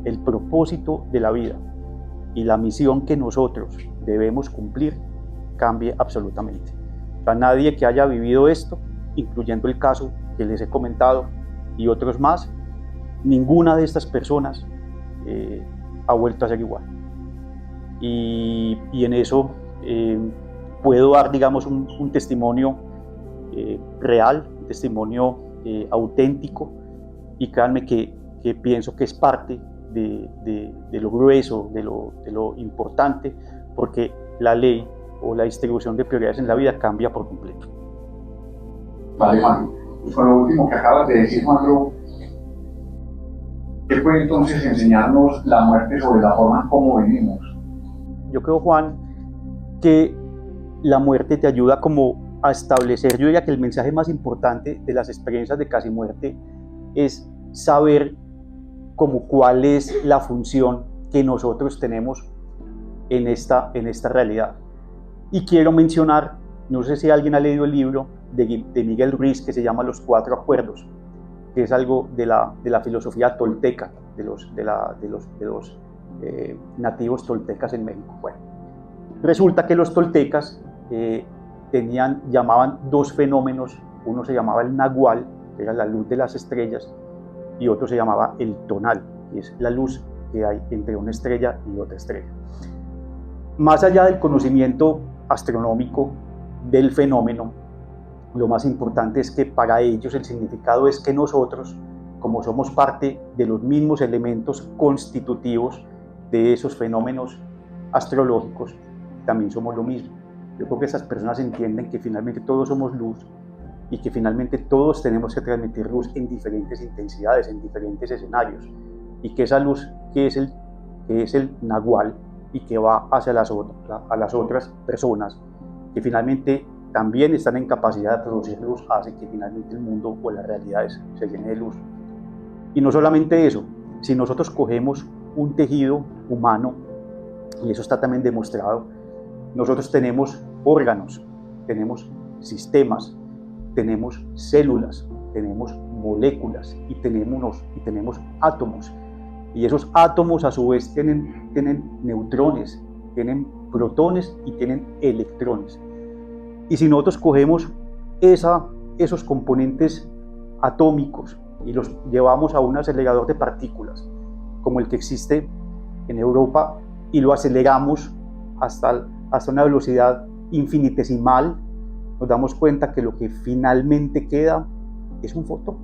el propósito de la vida y la misión que nosotros debemos cumplir cambie absolutamente. O sea, nadie que haya vivido esto, incluyendo el caso que les he comentado y otros más, ninguna de estas personas ha vuelto a ser igual. Y en eso puedo dar, digamos, un testimonio real, un testimonio auténtico, y créanme que pienso que es parte de lo grueso, de lo importante, porque la ley o la distribución de prioridades en la vida cambia por completo. Vale, Juan. Pues con lo último que acabas de decir, Juan, ¿Qué puede entonces enseñarnos la muerte sobre la forma en cómo vivimos? Yo creo, Juan, que la muerte te ayuda como a establecer, yo diría que el mensaje más importante de las experiencias de casi muerte es saber como cuál es la función que nosotros tenemos en esta realidad. Y quiero mencionar, no sé si alguien ha leído el libro de Miguel Ruiz que se llama Los Cuatro Acuerdos, que es algo de la filosofía tolteca, de los nativos toltecas en México. Bueno, resulta que los toltecas llamaban dos fenómenos, uno se llamaba el nahual, que era la luz de las estrellas, y otro se llamaba el tonal, que es la luz que hay entre una estrella y otra estrella. Más allá del conocimiento astronómico del fenómeno, lo más importante es que para ellos el significado es que nosotros, como somos parte de los mismos elementos constitutivos de esos fenómenos astrológicos, también somos lo mismo. Yo creo que esas personas entienden que finalmente todos somos luz y que finalmente todos tenemos que transmitir luz en diferentes intensidades, en diferentes escenarios, y que esa luz que es el nahual y que va hacia las otras personas, que finalmente también están en capacidad de producir luz, hace que finalmente el mundo o las realidades se llene de luz. Y no solamente eso, si nosotros cogemos un tejido humano, y eso está también demostrado, nosotros tenemos órganos, tenemos sistemas, tenemos células, tenemos moléculas y tenemos átomos. Y esos átomos a su vez tienen neutrones, tienen protones y tienen electrones. Y si nosotros cogemos esos componentes atómicos y los llevamos a un acelerador de partículas, como el que existe en Europa, y lo aceleramos hasta una velocidad infinitesimal, nos damos cuenta que lo que finalmente queda es un fotón.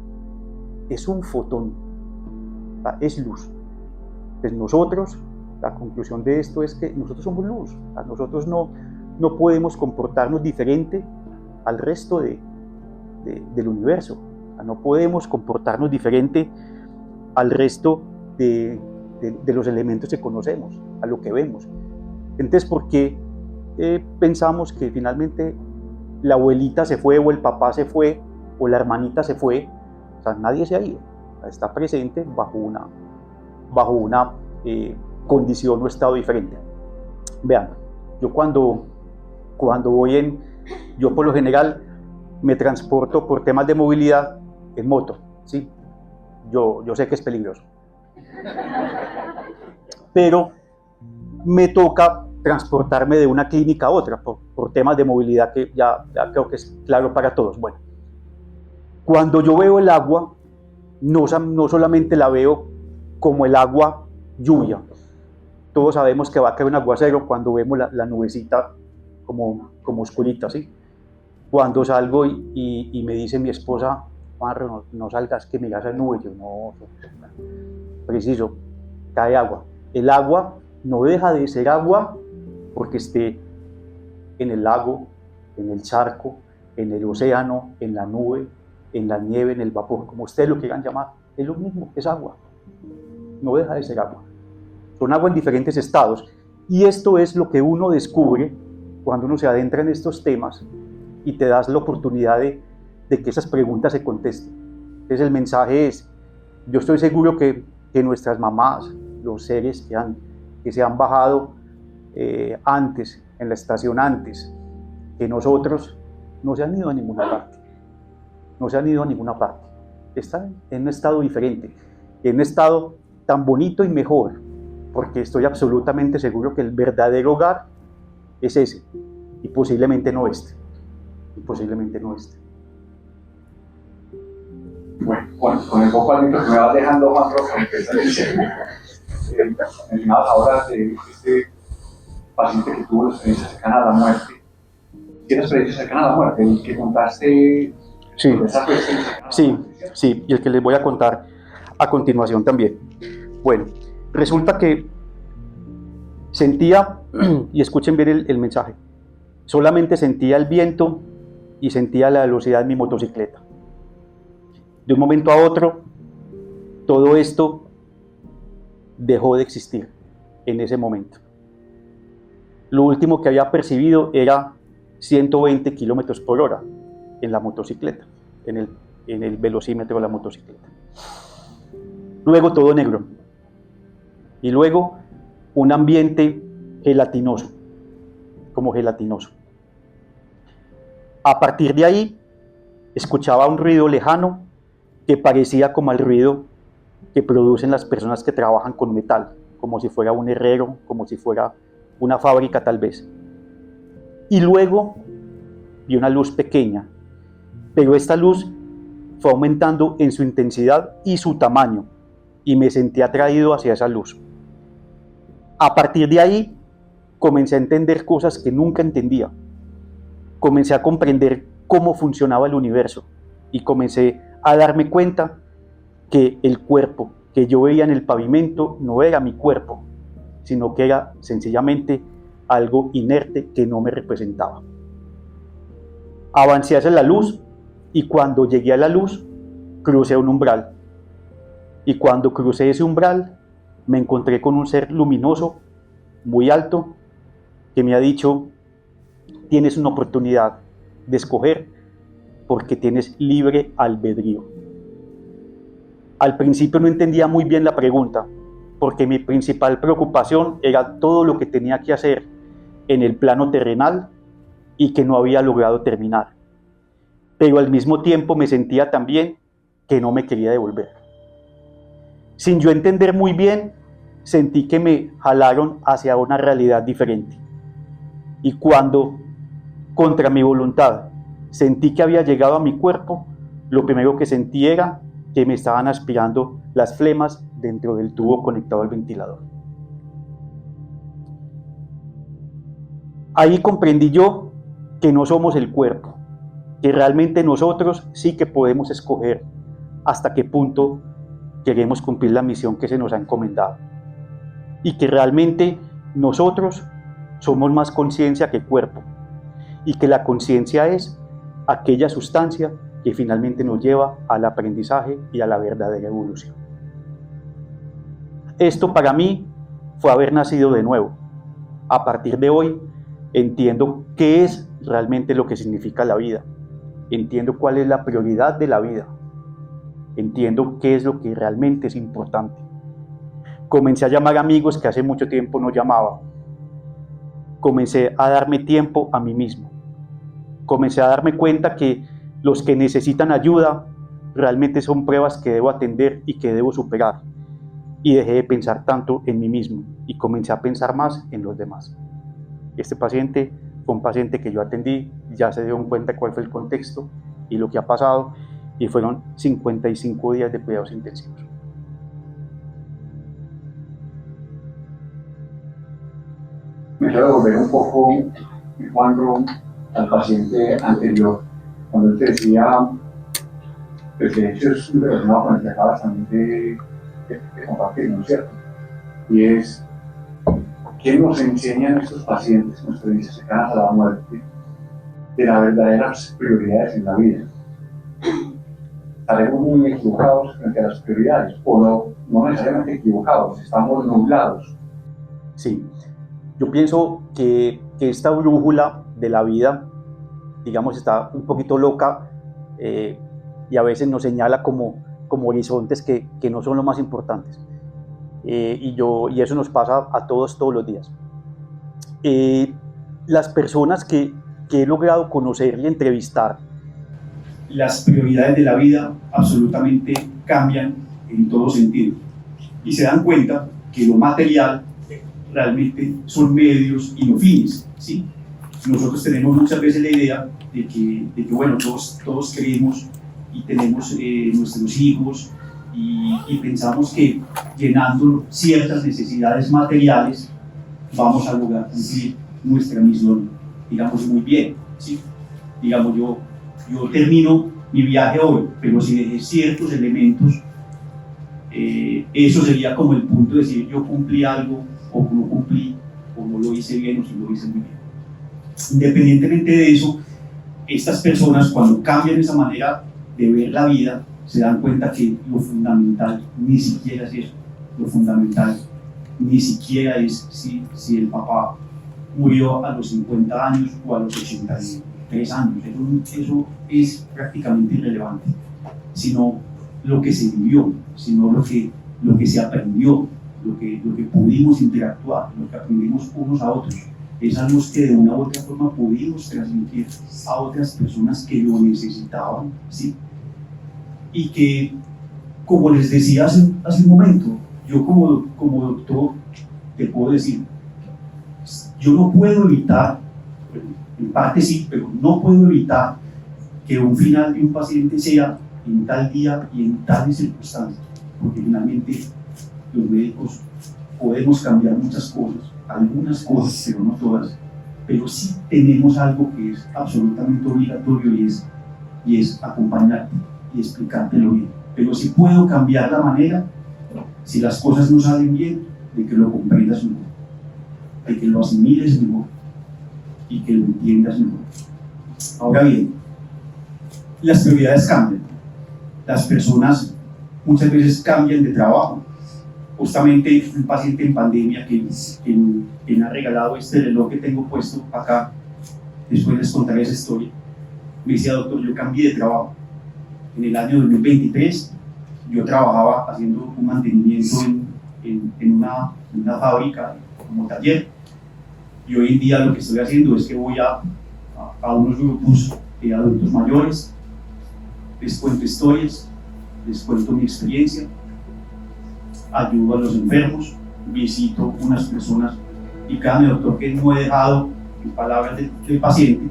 Es un fotón, es luz. Pues nosotros, la conclusión de esto es que nosotros somos luz. Nosotros no podemos comportarnos diferente al resto del universo. No podemos comportarnos diferente al resto de los elementos que conocemos, a lo que vemos. Entonces, ¿por qué pensamos que finalmente la abuelita se fue, o el papá se fue, o la hermanita se fue? O sea, nadie se ha ido. Está presente bajo una condición o estado diferente. Vean, yo cuando voy yo por lo general me transporto por temas de movilidad en moto, ¿sí? Yo sé que es peligroso, pero me toca transportarme de una clínica a otra por temas de movilidad que ya creo que es claro para todos. Bueno, cuando yo veo el agua, no solamente la veo como el agua lluvia. Todos sabemos que va a caer un aguacero cuando vemos la nubecita como oscurita, ¿sí? Cuando salgo y me dice mi esposa, Juanro, no salgas que miras esa nube, yo no, preciso, cae agua. El agua no deja de ser agua porque esté en el lago, en el charco, en el océano, en la nube, en la nieve, en el vapor, como ustedes lo quieran llamar, es lo mismo, es agua. No deja de ser agua. Son agua en diferentes estados. Y esto es lo que uno descubre cuando uno se adentra en estos temas y te das la oportunidad de que esas preguntas se contesten. Entonces el mensaje es, yo estoy seguro que nuestras mamás, los seres que se han bajado antes, en la estación antes, que nosotros, no se han ido a ninguna parte. No se han ido a ninguna parte. Están en un estado diferente, en un estado tan bonito y mejor, porque estoy absolutamente seguro que el verdadero hogar es ese, y posiblemente no este. Y posiblemente no este. Bueno, con el poco aliento que me vas dejando, Juan Roca, mencionabas ahora de este paciente que tuvo la experiencia cercana a la muerte. ¿Tienes experiencia cercana a la muerte? El que contaste. Sí, y el que les voy a contar a continuación también. Bueno, resulta que sentía, y escuchen bien el mensaje, solamente sentía el viento y sentía la velocidad de mi motocicleta. De un momento a otro, todo esto dejó de existir en ese momento. Lo último que había percibido era 120 kilómetros por hora en la motocicleta, en el velocímetro de la motocicleta. Luego todo negro. Y luego un ambiente gelatinoso, como gelatinoso. A partir de ahí, escuchaba un ruido lejano que parecía como el ruido que producen las personas que trabajan con metal, como si fuera un herrero, como si fuera una fábrica tal vez. Y luego vi una luz pequeña, pero esta luz fue aumentando en su intensidad y su tamaño, y me sentí atraído hacia esa luz. A partir de ahí, comencé a entender cosas que nunca entendía. Comencé a comprender cómo funcionaba el universo y comencé a darme cuenta que el cuerpo que yo veía en el pavimento no era mi cuerpo, sino que era sencillamente algo inerte que no me representaba. Avancé hacia la luz y cuando llegué a la luz, crucé un umbral. Y cuando crucé ese umbral, me encontré con un ser luminoso, muy alto, que me ha dicho: tienes una oportunidad de escoger porque tienes libre albedrío. Al principio no entendía muy bien la pregunta, porque mi principal preocupación era todo lo que tenía que hacer en el plano terrenal y que no había logrado terminar. Pero al mismo tiempo me sentía también que no me quería devolver. Sin yo entender muy bien, sentí que me jalaron hacia una realidad diferente. Y cuando, contra mi voluntad, sentí que había llegado a mi cuerpo, lo primero que sentí era que me estaban aspirando las flemas dentro del tubo conectado al ventilador. Ahí comprendí yo que no somos el cuerpo, que realmente nosotros sí que podemos escoger hasta qué punto queremos cumplir la misión que se nos ha encomendado. Y que realmente nosotros somos más conciencia que cuerpo. Y que la conciencia es aquella sustancia que finalmente nos lleva al aprendizaje y a la verdadera evolución. Esto para mí fue haber nacido de nuevo. A partir de hoy entiendo qué es realmente lo que significa la vida. Entiendo cuál es la prioridad de la vida. Entiendo qué es lo que realmente es importante. Comencé a llamar amigos que hace mucho tiempo no llamaba. Comencé a darme tiempo a mí mismo. Comencé a darme cuenta que los que necesitan ayuda realmente son pruebas que debo atender y que debo superar. Y dejé de pensar tanto en mí mismo y comencé a pensar más en los demás. Este paciente fue un paciente que yo atendí, ya se dieron cuenta cuál fue el contexto y lo que ha pasado, y fueron 55 días de cuidados intensivos. Me quiero volver un poco, Juanro, al paciente anterior, cuando él te decía, pues de hecho es relacionado con el que acabas también de compartir, ¿no es cierto? Y es, ¿qué nos enseñan estos pacientes, nuestros dice cercanos a la muerte, de las verdaderas prioridades en la vida? ¿Estaremos muy equivocados frente a las prioridades? ¿O no necesariamente equivocados, estamos nublados? Sí, yo pienso que esta brújula de la vida, digamos, está un poquito loca y a veces nos señala como horizontes que no son lo más importantes. Y eso nos pasa a todos los días. Las personas que he logrado conocer y entrevistar, las prioridades de la vida absolutamente cambian en todo sentido y se dan cuenta que lo material realmente son medios y no fines, ¿sí? Nosotros tenemos muchas veces la idea de que bueno, todos creemos y tenemos nuestros hijos y pensamos que llenando ciertas necesidades materiales vamos a lograr cumplir nuestra misión, digamos, muy bien, ¿sí? Digamos, yo termino mi viaje hoy, pero si dejé ciertos elementos, eso sería como el punto de decir yo cumplí algo o no cumplí, o no lo hice bien o si lo hice muy bien. Independientemente de eso, estas personas cuando cambian esa manera de ver la vida, se dan cuenta que lo fundamental ni siquiera es eso, lo fundamental ni siquiera es si el papá murió a los 50 años o a los 83 años. Eso es prácticamente irrelevante, sino lo que se vivió, sino lo que se aprendió, lo que pudimos interactuar, lo que aprendimos unos a otros. Es algo que de una u otra forma pudimos transmitir a otras personas que lo necesitaban, ¿sí? Y que, como les decía hace un momento, yo como doctor te puedo decir, yo no puedo evitar, en parte sí, pero no puedo evitar que un final de un paciente sea en tal día y en tales circunstancias, porque finalmente los médicos podemos cambiar muchas cosas, algunas cosas, pero no todas, pero sí tenemos algo que es absolutamente obligatorio y es acompañarte y explicártelo bien. Pero sí puedo cambiar la manera, si las cosas no salen bien, de que lo comprendas mejor, de que lo asimiles mejor y que lo entiendas mejor. Ahora bien, las prioridades cambian. Las personas muchas veces cambian de trabajo. Justamente un paciente en pandemia que me ha regalado este reloj que tengo puesto acá, después les contaré esa historia, me decía: doctor, yo cambié de trabajo. En el año 2023 yo trabajaba haciendo un mantenimiento en una fábrica como taller, y hoy en día lo que estoy haciendo es que voy a unos grupos de adultos mayores, les cuento historias, les cuento mi experiencia, ayudo a los enfermos, visito unas personas, y créame, doctor, que no he dejado, en palabras del paciente,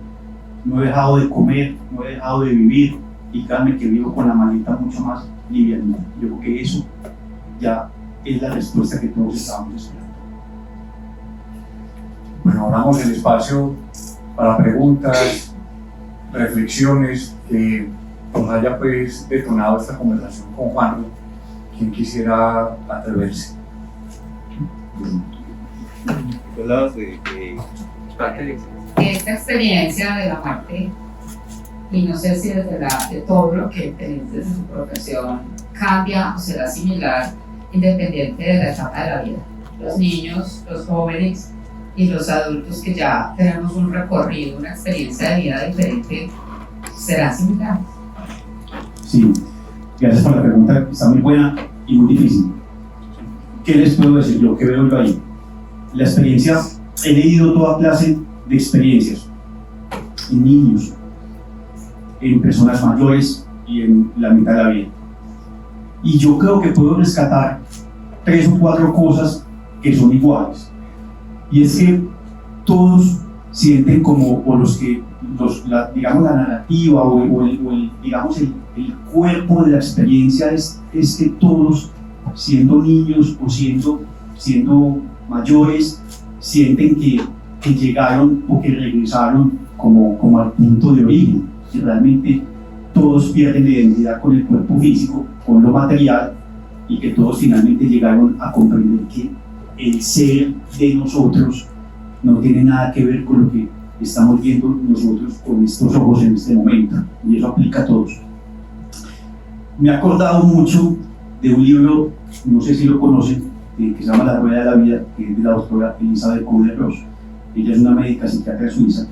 no he dejado de comer, no he dejado de vivir, y créanme que vivo con la maleta mucho más liviana. Yo creo que eso ya es la respuesta que todos estábamos esperando. Bueno, abramos el espacio para preguntas, reflexiones, que nos haya pues detonado esta conversación con Juan. ¿Quién quisiera atreverse? Esta experiencia de la muerte, y no sé si de todo lo que tenés desde su profesión cambia o será similar independiente de la etapa de la vida. Los niños, los jóvenes y los adultos que ya tenemos un recorrido, una experiencia de vida diferente, serán similares. Sí, gracias por la pregunta, está muy buena y muy difícil. ¿Qué les puedo decir yo? ¿Qué veo yo ahí? La experiencia, he leído toda clase de experiencias en niños, en personas mayores y en la mitad de la vida. Y yo creo que puedo rescatar 3 o 4 cosas que son iguales. Y es que todos sienten como, o digamos la narrativa o el cuerpo de la experiencia es que todos, siendo niños o siendo mayores, sienten que llegaron o que regresaron como al punto de origen, que realmente todos pierden la identidad con el cuerpo físico, con lo material, y que todos finalmente llegaron a comprender que el ser de nosotros no tiene nada que ver con lo que estamos viendo nosotros con estos ojos en este momento, y eso aplica a todos. Me he acordado mucho de un libro, no sé si lo conocen, que se llama La Rueda de la Vida, que es de la doctora Elizabeth Kubler-Ross. Ella es una médica psiquiatra suiza,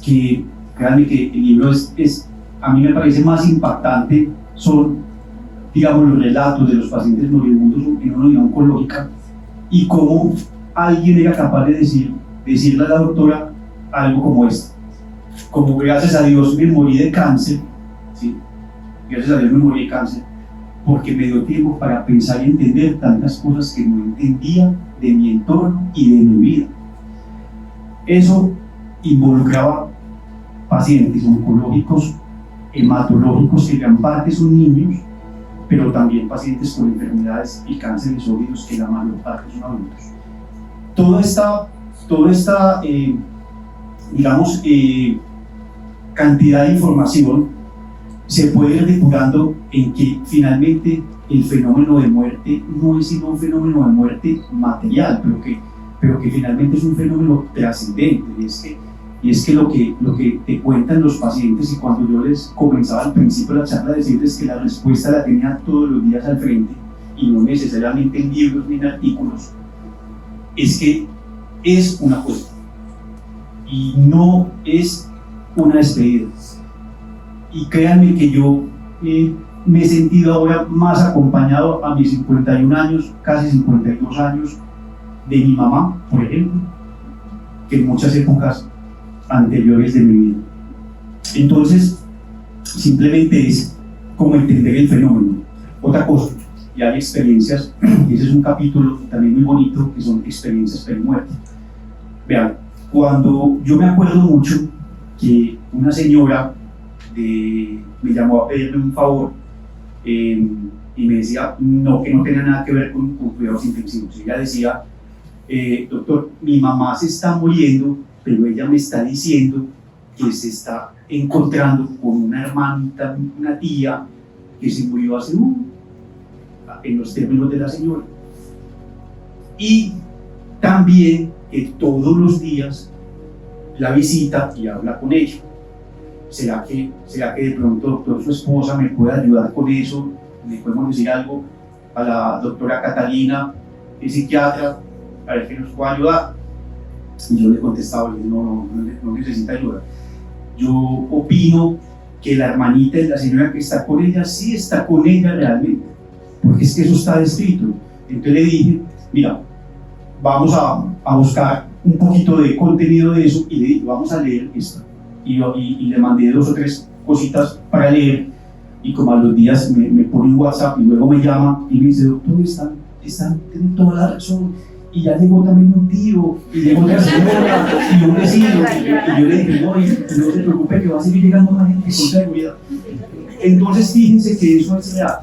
que créanme que el libro a mí me parece más impactante, son, digamos, los relatos de los pacientes moribundos en una unidad oncológica, y cómo alguien era capaz de decirle a la doctora algo como esto: como gracias a Dios me morí de cáncer, ¿sí? Gracias a Dios me morí de cáncer, porque me dio tiempo para pensar y entender tantas cosas que no entendía de mi entorno y de mi vida. Eso involucraba pacientes oncológicos, hematológicos, que gran parte son niños, pero también pacientes con enfermedades y cánceres sólidos, que la mayor parte son adultos. Toda esta cantidad de información se puede ir depurando en que finalmente el fenómeno de muerte no es sino un fenómeno de muerte material, pero que finalmente es un fenómeno trascendente. Y es que lo que te cuentan los pacientes, y cuando yo les comenzaba al principio de la charla a decirles que la respuesta la tenía todos los días al frente, y no necesariamente en libros ni en artículos, es que es una apuesta y no es una despedida. Y créanme que yo me he sentido ahora más acompañado a mis 51 años, casi 52 años, de mi mamá, por ejemplo, que en muchas épocas anteriores de mi vida. Entonces, simplemente es como entender el fenómeno. Otra cosa, y hay experiencias, y ese es un capítulo también muy bonito, que son experiencias pre-muerte. Vean, cuando yo me acuerdo mucho que una señora me llamó a pedirme un favor y me decía no, que no tenía nada que ver con cuidados intensivos. Ella decía, doctor, mi mamá se está muriendo, pero ella me está diciendo que se está encontrando con una hermanita, una tía que se murió hace en los términos de la señora, y también que todos los días la visita y habla con ella. ¿Será que de pronto, doctor, su esposa me puede ayudar con eso? ¿Le podemos decir algo a la doctora Catalina, es psiquiatra, a ver qué nos puede ayudar? Y yo le contestaba, no necesita ayuda. Yo opino que la hermanita de la señora que está con ella, sí está con ella realmente, porque es que eso está descrito. Entonces le dije, mira, vamos a buscar un poquito de contenido de eso, y le dije, vamos a leer esto. Y le mandé 2 o 3 cositas para leer, y como a los días me pone un WhatsApp y luego me llama y me dice, doctor, tienen toda la razón, y ya llegó también un tío, y llegó otra señora, y un vecino, y yo le dije, no se preocupe que va a seguir llegando más gente con seguridad. Entonces fíjense que eso es real,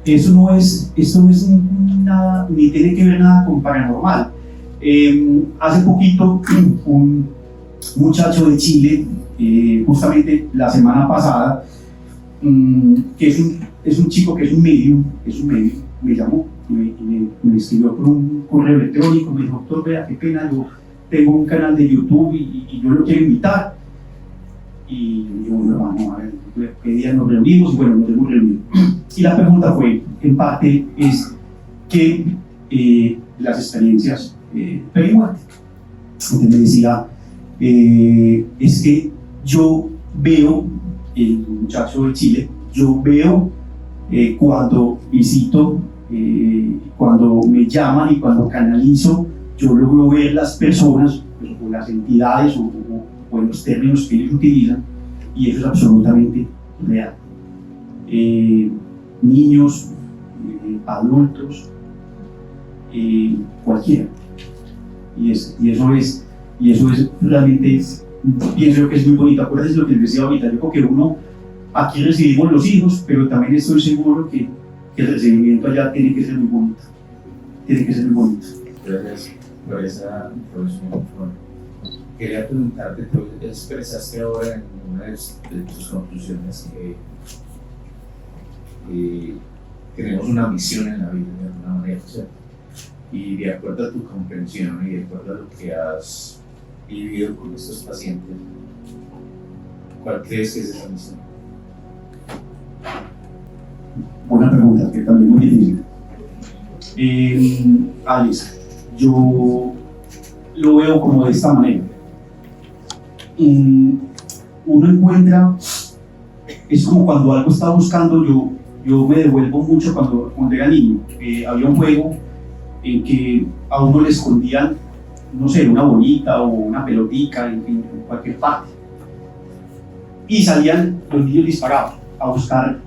esto no es nada, ni tiene que ver nada con paranormal. Hace poquito un muchacho de Chile, justamente la semana pasada, que es un chico que es un medium, me llamó y me escribió por un correo electrónico, me dijo, doctor, vea, qué pena, yo tengo un canal de YouTube y yo lo quiero invitar. Y yo, bueno, vamos a ver, qué día nos reunimos, y bueno, nos hemos reunido. Y la pregunta fue, en parte, es que las experiencias pre-muerte. Entonces me decía, es que yo veo, el muchacho de Chile, yo veo cuando visito, cuando me llaman y cuando canalizo, yo logro ver las personas, pues, o las entidades o en los términos que ellos utilizan, y eso es absolutamente real. Niños, adultos, cualquiera. Y eso es realmente, pienso que es muy bonito. Acuérdense lo que les decía ahorita, yo creo que uno, aquí recibimos los hijos, pero también estoy seguro que el recibimiento allá tiene que ser muy bonito. Gracias por esa introducción. Quería preguntarte, tú expresaste ahora en una de tus conclusiones que tenemos una misión en la vida de alguna manera, ¿cierto? Y de acuerdo a tu comprensión y de acuerdo a lo que has vivido con estos pacientes, ¿cuál crees que es esa misión? Buena pregunta, que también muy difícil. Alex, yo lo veo como de esta manera. Uno encuentra, es como cuando algo está buscando, yo me devuelvo mucho cuando era niño. Había un juego en que a uno le escondían, no sé, una bolita o una pelotica, en fin, en cualquier parte. Y salían los niños disparados a buscar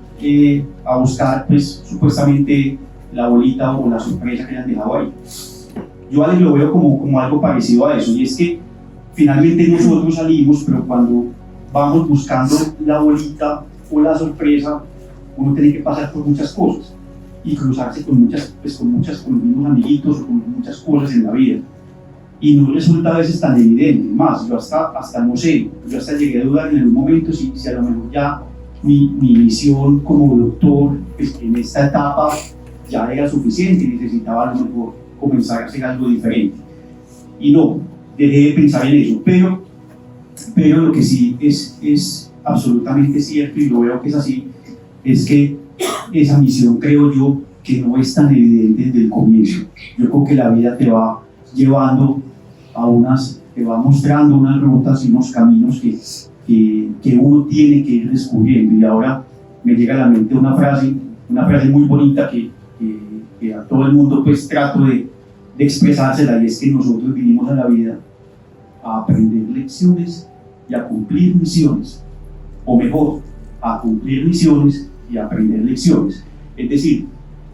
pues supuestamente la bolita o la sorpresa que le han dejado ahí. Yo lo veo como algo parecido a eso, y es que finalmente nosotros salimos, pero cuando vamos buscando la bolita o la sorpresa, uno tiene que pasar por muchas cosas y cruzarse con los mismos amiguitos o con muchas cosas en la vida, y no resulta a veces tan evidente. Más, yo hasta no sé, yo hasta llegué a dudar en algún momento si a lo mejor ya mi misión como doctor, pues, en esta etapa ya era suficiente y necesitaba a lo mejor comenzar a hacer algo diferente. Y no, dejé de pensar en eso, pero lo que sí es absolutamente cierto, y lo veo que es así, es que esa misión, creo yo, que no es tan evidente desde el comienzo. Yo creo que la vida te va llevando te va mostrando unas rutas y unos caminos que uno tiene que ir descubriendo. Y ahora me llega a la mente una frase muy bonita que a todo el mundo pues trato de expresársela, y es que nosotros vinimos a la vida a aprender lecciones y a cumplir misiones, o mejor, a cumplir misiones y a aprender lecciones. Es decir,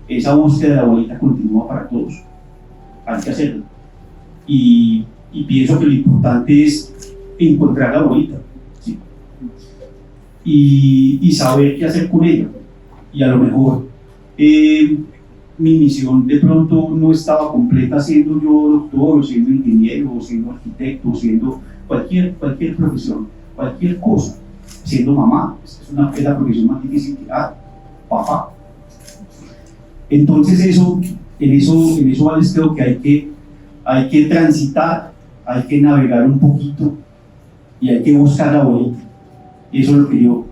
esa búsqueda de la abuelita continúa para todos, hay que hacerlo. Y pienso que lo importante es encontrar a la abuelita, ¿sí? Y saber qué hacer con ella. Y a lo mejor mi misión de pronto no estaba completa siendo yo doctor, o siendo ingeniero, o siendo arquitecto, o siendo cualquier profesión, cualquier cosa, siendo mamá. Es la profesión más difícil que papá. Entonces en eso les creo que hay que transitar, hay que navegar un poquito y hay que buscar la abuelita. Y eso es lo que yo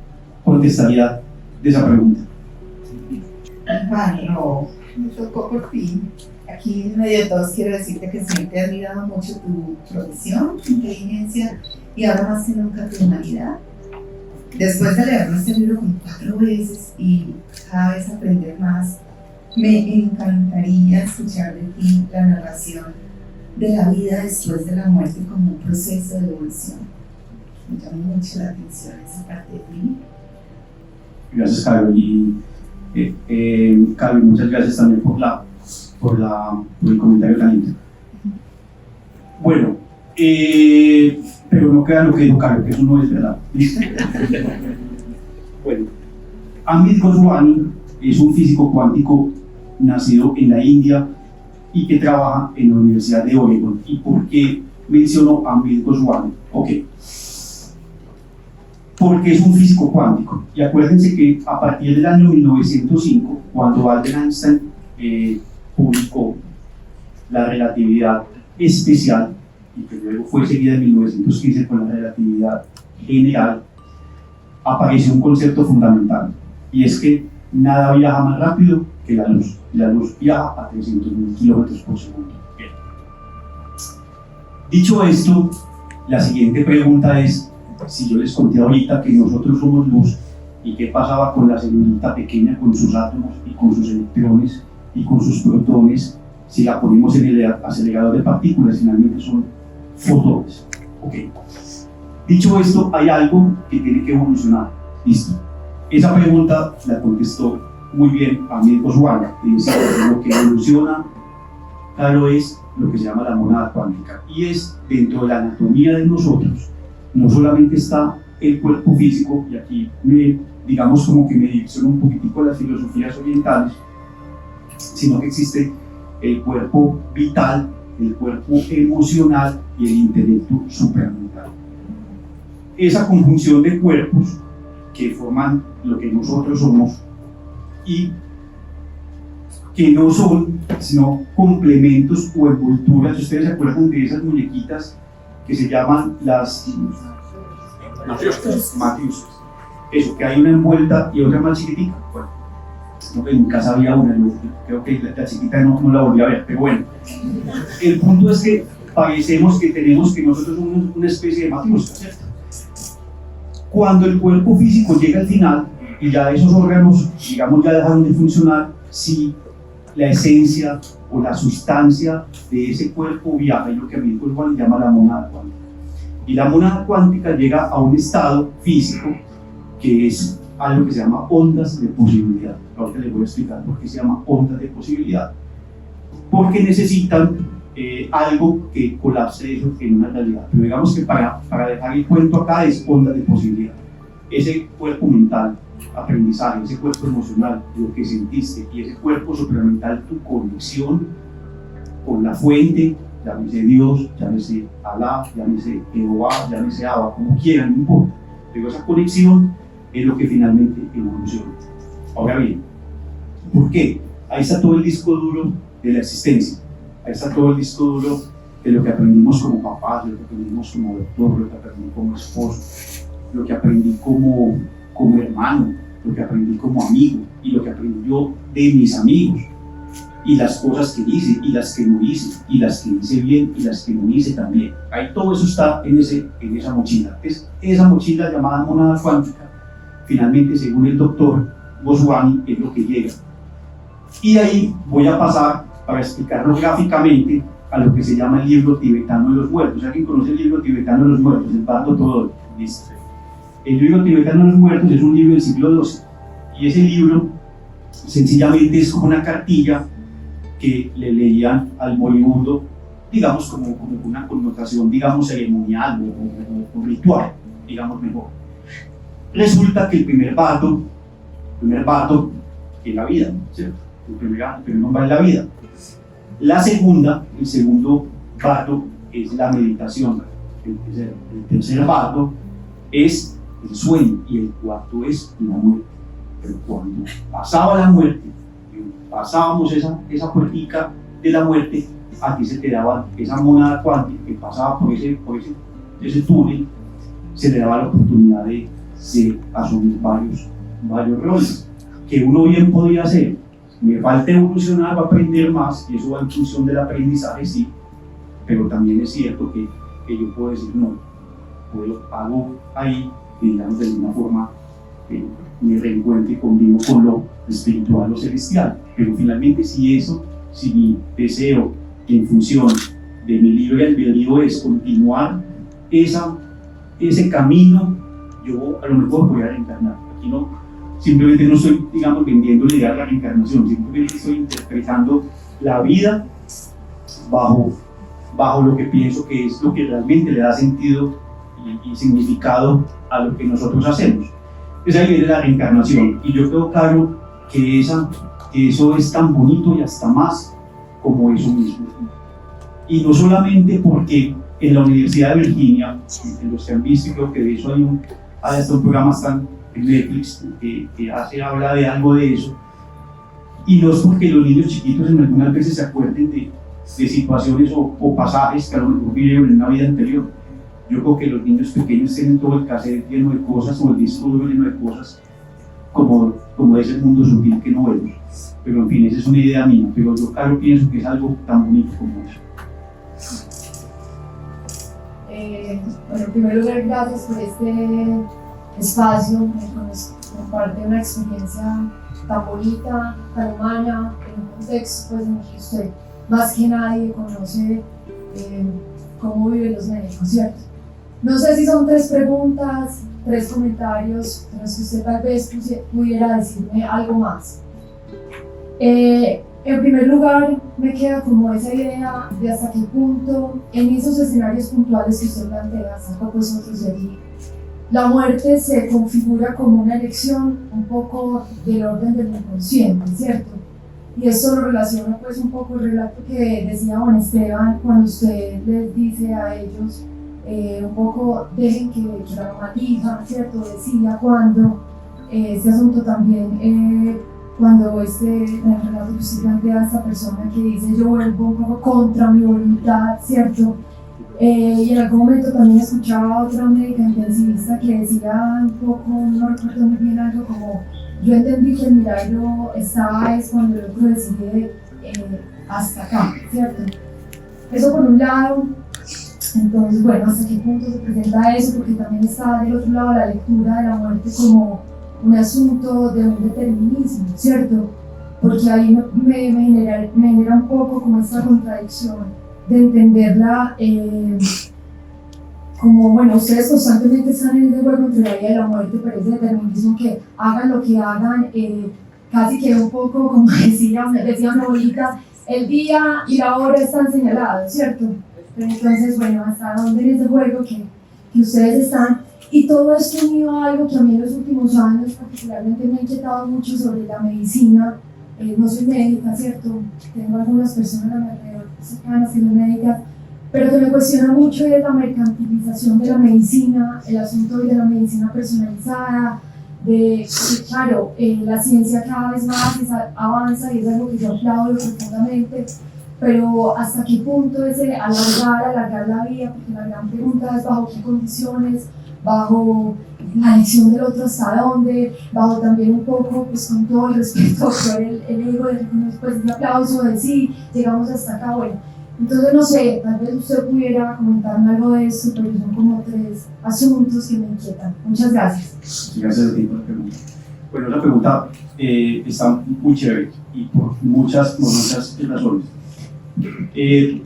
contestaría de esa pregunta. Bueno, me tocó por fin. Aquí en medio de todos quiero decirte que siempre he admirado mucho tu profesión, tu inteligencia y ahora más que nunca tu humanidad. Después de leerme este libro como 4 veces y cada vez aprender más, me encantaría escuchar de ti la narración de la vida después de la muerte como un proceso de evolución. Me llama mucho la atención esa parte de ti. Gracias, Carol. Y Carol, muchas gracias también por el comentario tan lindo. Bueno, pero no crean lo que dijo Carol, que eso no es verdad. ¿Listo? Bueno, Amit Goswami es un físico cuántico nacido en la India y que trabaja en la Universidad de Oregon. ¿Y por qué menciono a Amit Goswami? Ok. Porque es un físico cuántico. Y acuérdense que a partir del año 1905, cuando Albert Einstein publicó la relatividad especial, y que luego fue seguida en 1915 con la relatividad general, apareció un concepto fundamental, y es que nada viaja más rápido que la luz. La luz viaja a 300.000 kilómetros por segundo. Bien. Dicho esto, la siguiente pregunta es: si yo les conté ahorita que nosotros somos luz, ¿y qué pasaba con la celulita pequeña, con sus átomos y con sus electrones y con sus protones? Si la ponemos en el acelerador de partículas, finalmente son fotones. Okay. Dicho esto, hay algo que tiene que evolucionar. Listo. Esa pregunta la contestó muy bien Amit Goswami. Dice que lo que evoluciona, claro, es lo que se llama la monada cuántica, y es dentro de la anatomía de nosotros. No solamente está el cuerpo físico, y aquí digamos como que me direcciono un poquitico a las filosofías orientales, sino que existe el cuerpo vital, el cuerpo emocional y el intelecto supramental. Esa conjunción de cuerpos que forman lo que nosotros somos y que no son sino complementos o envolturas. Ustedes se acuerdan de esas muñequitas que se llaman las mafiosas. Eso, que hay una envuelta y otra más chiquitica. Bueno, en mi casa había una, creo que la chiquita no la volví a ver, pero bueno. El punto es que parecemos que nosotros somos una especie de mafiosa, ¿cierto? Cuando el cuerpo físico llega al final y ya esos órganos, digamos, ya dejaron de funcionar, si la esencia o la sustancia de ese cuerpo viaja, y lo que Amit Goswami llama la monada cuántica. Y la monada cuántica llega a un estado físico que es algo que se llama ondas de posibilidad. Ahora les voy a explicar por qué se llama ondas de posibilidad. Porque necesitan algo que colapse eso en una realidad. Pero digamos que para dejar el cuento acá es ondas de posibilidad. Ese cuerpo mental, aprendizaje, ese cuerpo emocional, lo que sentiste, y ese cuerpo supramental, tu conexión con la fuente, llámese Dios, llámese Alá, llámese Jehová, llámese Abba, como quieran, no importa. Pero esa conexión es lo que finalmente evoluciona. Ahora bien, ¿por qué? Ahí está todo el disco duro de la existencia. Ahí está todo el disco duro de lo que aprendimos como papá, de lo que aprendimos como doctor, lo que aprendí como esposo, lo que aprendí como hermano, lo que aprendí como amigo y lo que aprendí yo de mis amigos, y las cosas que hice y las que no hice, y las que hice bien y las que no hice también. Ahí todo eso está en esa mochila. Esa mochila llamada monada cuántica, finalmente, según el doctor Goswami, es lo que llega. Y ahí voy a pasar para explicarlo gráficamente a lo que se llama el libro tibetano de los muertos. ¿Alguien conoce el libro tibetano de los muertos? El Bhagavad todo. El libro tibetano de los muertos es un libro del siglo XII, y ese libro sencillamente es una cartilla que le leían al moribundo, digamos como una connotación, digamos, ceremonial o ritual, digamos mejor. Resulta que el primer vato es la vida, ¿cierto? El primer nombre es la vida. El segundo vato es la meditación. El tercer vato es el sueño, y el cuarto es la muerte. Pero cuando pasaba la muerte, pasábamos esa puertica de la muerte, a ti se te daba esa monada cuántica que pasaba por ese túnel, se le daba la oportunidad de asumir varios roles que uno bien podía hacer. Me falta evolucionar, va a aprender más, y eso va en función del aprendizaje, sí, pero también es cierto que yo puedo decir no, hago ahí, digamos, de alguna forma me reencuentro y convivo con lo espiritual o celestial. Pero finalmente, si mi deseo en función de mi libre albedrío es continuar ese camino, yo a lo mejor voy a reencarnar. Aquí simplemente no estoy, digamos, vendiendo la idea de la reencarnación, simplemente estoy interpretando la vida bajo lo que pienso que es lo que realmente le da sentido y significado a lo que nosotros hacemos. Esa idea de la reencarnación, y yo creo claro que eso es tan bonito y hasta más como eso mismo. Y no solamente porque en la Universidad de Virginia, en los que han visto, y creo que de eso hay hasta un programa en Netflix que habla de algo de eso, y no es porque los niños chiquitos en algunas veces se acuerden de situaciones o pasajes que a lo mejor vivieron en una vida anterior. Yo creo que los niños pequeños tienen todo el cassette lleno de cosas, o el disco duro lleno de cosas, como es el mundo sutil que no vemos. Pero en fin, esa es una idea mía, pero yo claro pienso que es algo tan bonito como eso. Bueno, en primer lugar, gracias por este espacio, que nos comparte una experiencia tan bonita, tan humana, en un contexto pues, en el que usted más que nadie conoce cómo viven los médicos, ¿cierto? No sé si son 3 preguntas, 3 comentarios, en los que usted tal vez pudiera decirme algo más. En primer lugar, me queda como esa idea de hasta qué punto, en esos escenarios puntuales que usted plantea, saca pues otros de allí, la muerte se configura como una elección un poco del orden del inconsciente, ¿cierto? Y esto lo relaciona pues un poco el relato que decía don Esteban cuando usted les dice a ellos un poco dejen que la mamá diga, ¿cierto? Decía cuando este asunto también, cuando en el relato que usted plantea a esta persona que dice yo vuelvo un poco contra mi voluntad, ¿cierto? Y en algún momento también escuchaba a otra médica intensivista que decía un poco, no recuerdo muy bien, algo como yo entendí que el milagro estaba es cuando el otro decide hasta acá, ¿cierto? Eso por un lado. Entonces, bueno, ¿hasta qué punto se presenta eso? Porque también está del otro lado la lectura de la muerte como un asunto de un determinismo, ¿cierto? Porque ahí me genera un poco como esta contradicción de entenderla como, bueno, ustedes constantemente están en el juego entre la vida y la muerte, pero ese determinismo que hagan lo que hagan, casi que un poco, como decía mi abuelita, el día y la hora están señalados, ¿cierto? Pero entonces, bueno, hasta dónde en ese juego que ustedes están. Y todo esto unido a algo que a mí en los últimos años particularmente me ha inquietado mucho sobre la medicina. No soy médica, ¿cierto? Tengo algunas personas a mi alrededor cercanas que son médicas, pero que me cuestiona mucho es la mercantilización de la medicina, el asunto de la medicina personalizada, de que, claro, la ciencia cada vez más avanza y es algo que yo aplaudo profundamente, pero hasta qué punto ese alargar la vida, porque la gran pregunta es bajo qué condiciones, bajo la elección del otro hasta dónde, bajo también un poco, pues con todo el respeto por el ego de pues, un aplauso de sí, llegamos hasta acá, bueno. Entonces, no sé, tal vez usted pudiera comentarme algo de esto, pero son como 3 asuntos que me inquietan. Muchas gracias. Gracias a ti por la pregunta. Bueno, la pregunta está muy chévere y por muchas razones.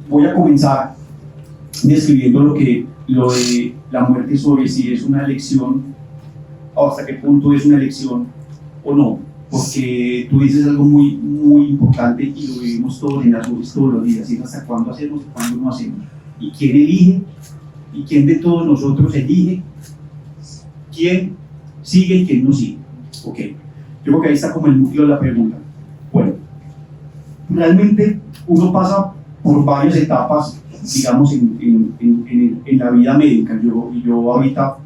Voy a comenzar describiendo lo de la muerte, sobre si es una elección, o hasta qué punto es una elección o no, porque tú dices algo muy, muy importante y lo vivimos todos en las voces todos los días, y es hasta cuándo hacemos y cuándo no hacemos, y quién elige, y quién de todos nosotros elige, quién sigue y quién no sigue. Ok, yo creo que ahí está como el núcleo de la pregunta. Bueno, realmente uno pasa por varias etapas, digamos, en la vida médica. Yo ahorita,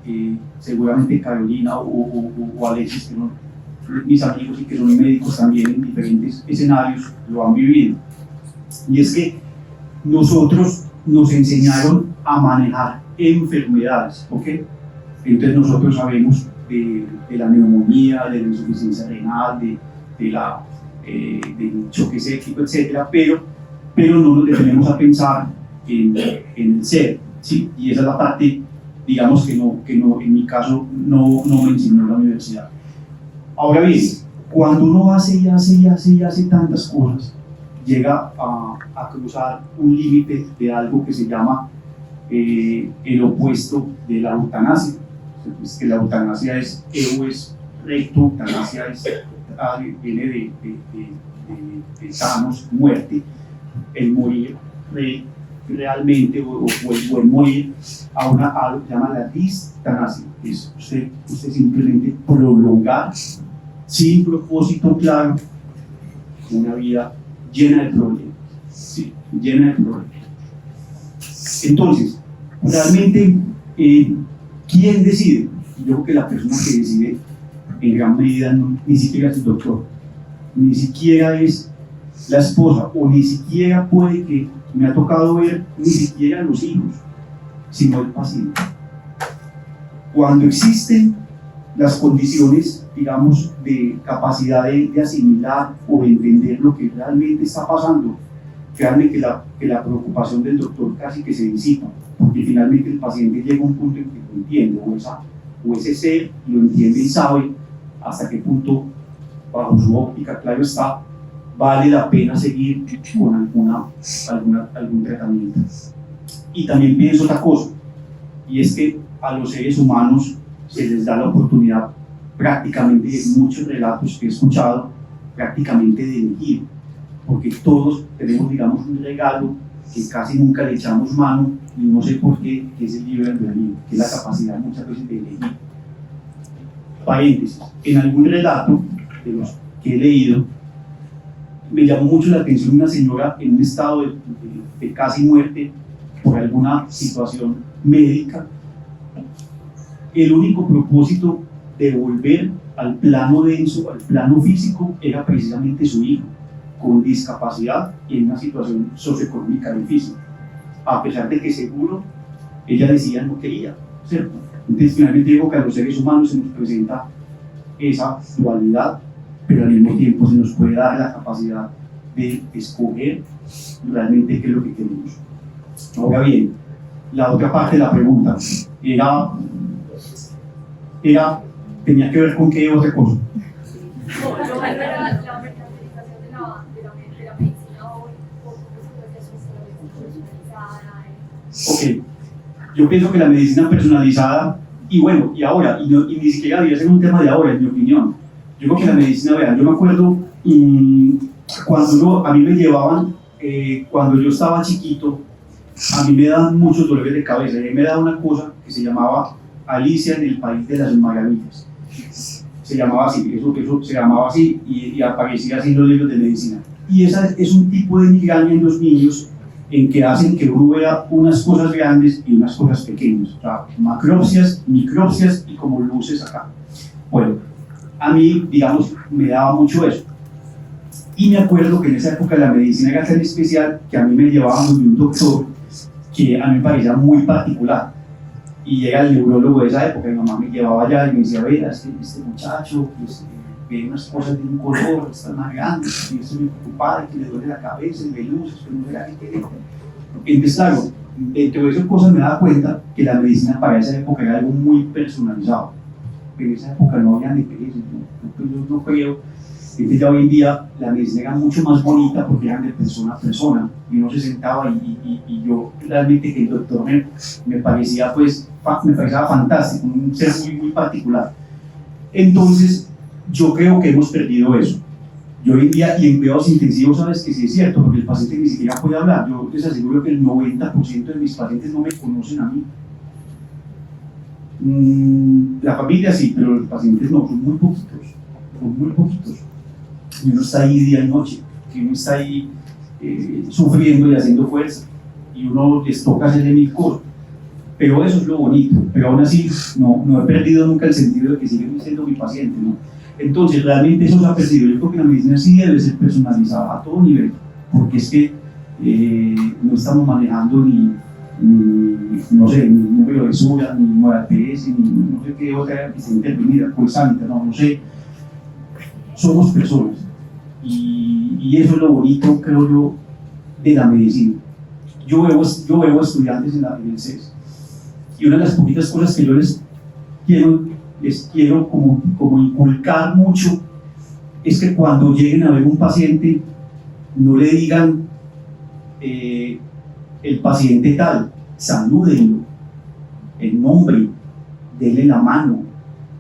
seguramente Carolina o Alexis, que son mis amigos y que son médicos también en diferentes escenarios, lo han vivido. Y es que nosotros nos enseñaron a manejar enfermedades, ¿ok? Entonces nosotros sabemos de la neumonía, de la insuficiencia renal, del choque séptico, etc., pero no nos detenemos a pensar en el ser, ¿sí? Y esa es la parte, digamos, que no, en mi caso no me enseñó la universidad. Ahora bien, cuando uno hace tantas cosas, llega a cruzar un límite de algo que se llama el opuesto de la eutanasia. Pues que la eutanasia es recto, eutanasia viene de Thanos, muerte, el morir realmente o el buen morir a lo que se llama la distanasia, que es usted simplemente prolongar sin propósito claro una vida llena de problemas, ¿sí? Llena de problemas. Entonces, realmente, ¿quién decide? Yo creo que la persona que decide en gran medida ni siquiera es el doctor, ni siquiera es la esposa, o ni siquiera puede que me ha tocado ver ni siquiera los hijos, sino el paciente. Cuando existen las condiciones, digamos, de capacidad de asimilar o de entender lo que realmente está pasando, créanme que la preocupación del doctor casi que se disipa, porque finalmente el paciente llega a un punto en que lo entiende, o ese ser lo entiende y sabe hasta qué punto, bajo su óptica, claro está, vale la pena seguir con algún tratamiento. Y también pienso otra cosa, y es que a los seres humanos se les da la oportunidad, prácticamente en muchos relatos que he escuchado, prácticamente de elegir, porque todos tenemos, digamos, un regalo que casi nunca le echamos mano, y no sé por qué, que es el libre albedrío, que es la capacidad muchas veces de elegir. Paréntesis, en algún relato de los que he leído, me llamó mucho la atención una señora en un estado de casi muerte por alguna situación médica. El único propósito de volver al plano denso, al plano físico, era precisamente su hijo, con discapacidad y en una situación socioeconómica difícil, a pesar de que seguro ella decía no quería, ¿cierto? Entonces finalmente digo que a los seres humanos se nos presenta esa dualidad, pero al mismo tiempo se nos puede dar la capacidad de escoger realmente qué es lo que queremos. Ahora bien, la otra parte de la pregunta tenía que ver con qué otra cosa. Ok, yo pienso que la medicina personalizada, y bueno, y ni siquiera debería ser un tema de ahora, en mi opinión. Yo creo que la medicina, vean, yo me acuerdo cuando a mí me llevaban, cuando yo estaba chiquito, a mí me daban muchos dolores de cabeza, y me daba una cosa que se llamaba Alicia en el País de las Maravillas. Se llamaba así, eso se llamaba así, y aparecía así en los libros de medicina. Y esa es un tipo de migraña en los niños en que hacen que uno vea unas cosas grandes y unas cosas pequeñas, o sea, macropsias, micropsias y como luces acá. Bueno, a mí, digamos, me daba mucho eso. Y me acuerdo que en esa época la medicina era tan especial que a mí me llevaban de un doctor que a mí me parecía muy particular. y llega el neurólogo de esa época, mi mamá me llevaba allá y me decía, vea, este muchacho ve unas cosas de un color, está navegando, y estoy muy preocupado, que le duele la cabeza, y ve luces, que no ve la gente. Entonces, claro, entre esas cosas me daba cuenta que la medicina para esa época era algo muy personalizado. En esa época no había EPS, yo no creo. Entonces ya hoy en día la medicina era mucho más bonita porque eran de persona a persona, y uno se sentaba y yo realmente que el doctor me parecía pues, me parecía fantástico, un ser muy, muy particular. Entonces yo creo que hemos perdido eso. Yo hoy en día, y en cuidados intensivos, sabes que sí es cierto, porque el paciente ni siquiera puede hablar. Yo les aseguro que el 90% de mis pacientes no me conocen a mí. La familia sí, pero los pacientes no, son muy poquitos. Y uno está ahí día y noche, y uno está ahí sufriendo y haciendo fuerza, y uno les toca hacerle mil cosas. Pero eso es lo bonito, pero aún así no he perdido nunca el sentido de que siguen siendo mi paciente, ¿no? Entonces realmente eso se ha perdido. Yo creo que la medicina sí debe ser personalizada a todo nivel, porque es que no estamos manejando ni número de SURA, ni nueva PS, ni no sé qué otra que se intervenida, pues sanita, no sé. Somos personas, y eso es lo bonito, creo yo, de la medicina. Yo veo estudiantes en el CES, y una de las poquitas cosas que yo les quiero como inculcar mucho es que cuando lleguen a ver un paciente no le digan el paciente tal, salúdenlo, el nombre, denle la mano.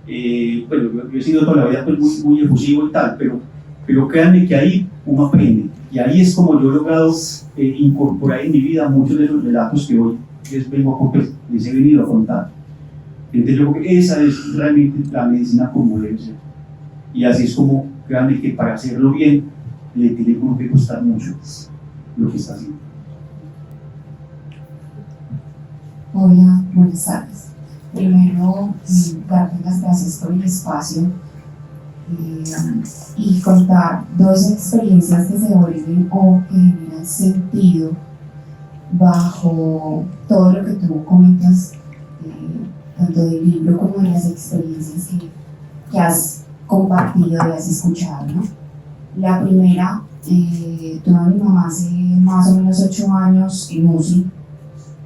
Bueno, yo he sido toda la vida pues, muy efusivo y tal, pero créanme que ahí uno aprende, y ahí es como yo he logrado incorporar en mi vida muchos de los relatos que hoy les he venido a contar. Entonces yo creo que esa es realmente la medicina como debe ser, y así es como, créanme que para hacerlo bien le tiene como que costar mucho lo que está haciendo. Hola, buenas tardes. Primero, darte las gracias por el espacio y contar dos experiencias que se vuelven o que generan sentido bajo todo lo que tú comentas, tanto del libro como de las experiencias que has compartido y has escuchado, ¿no? La primera, tuve a mi mamá hace más o menos 8 años en UCI,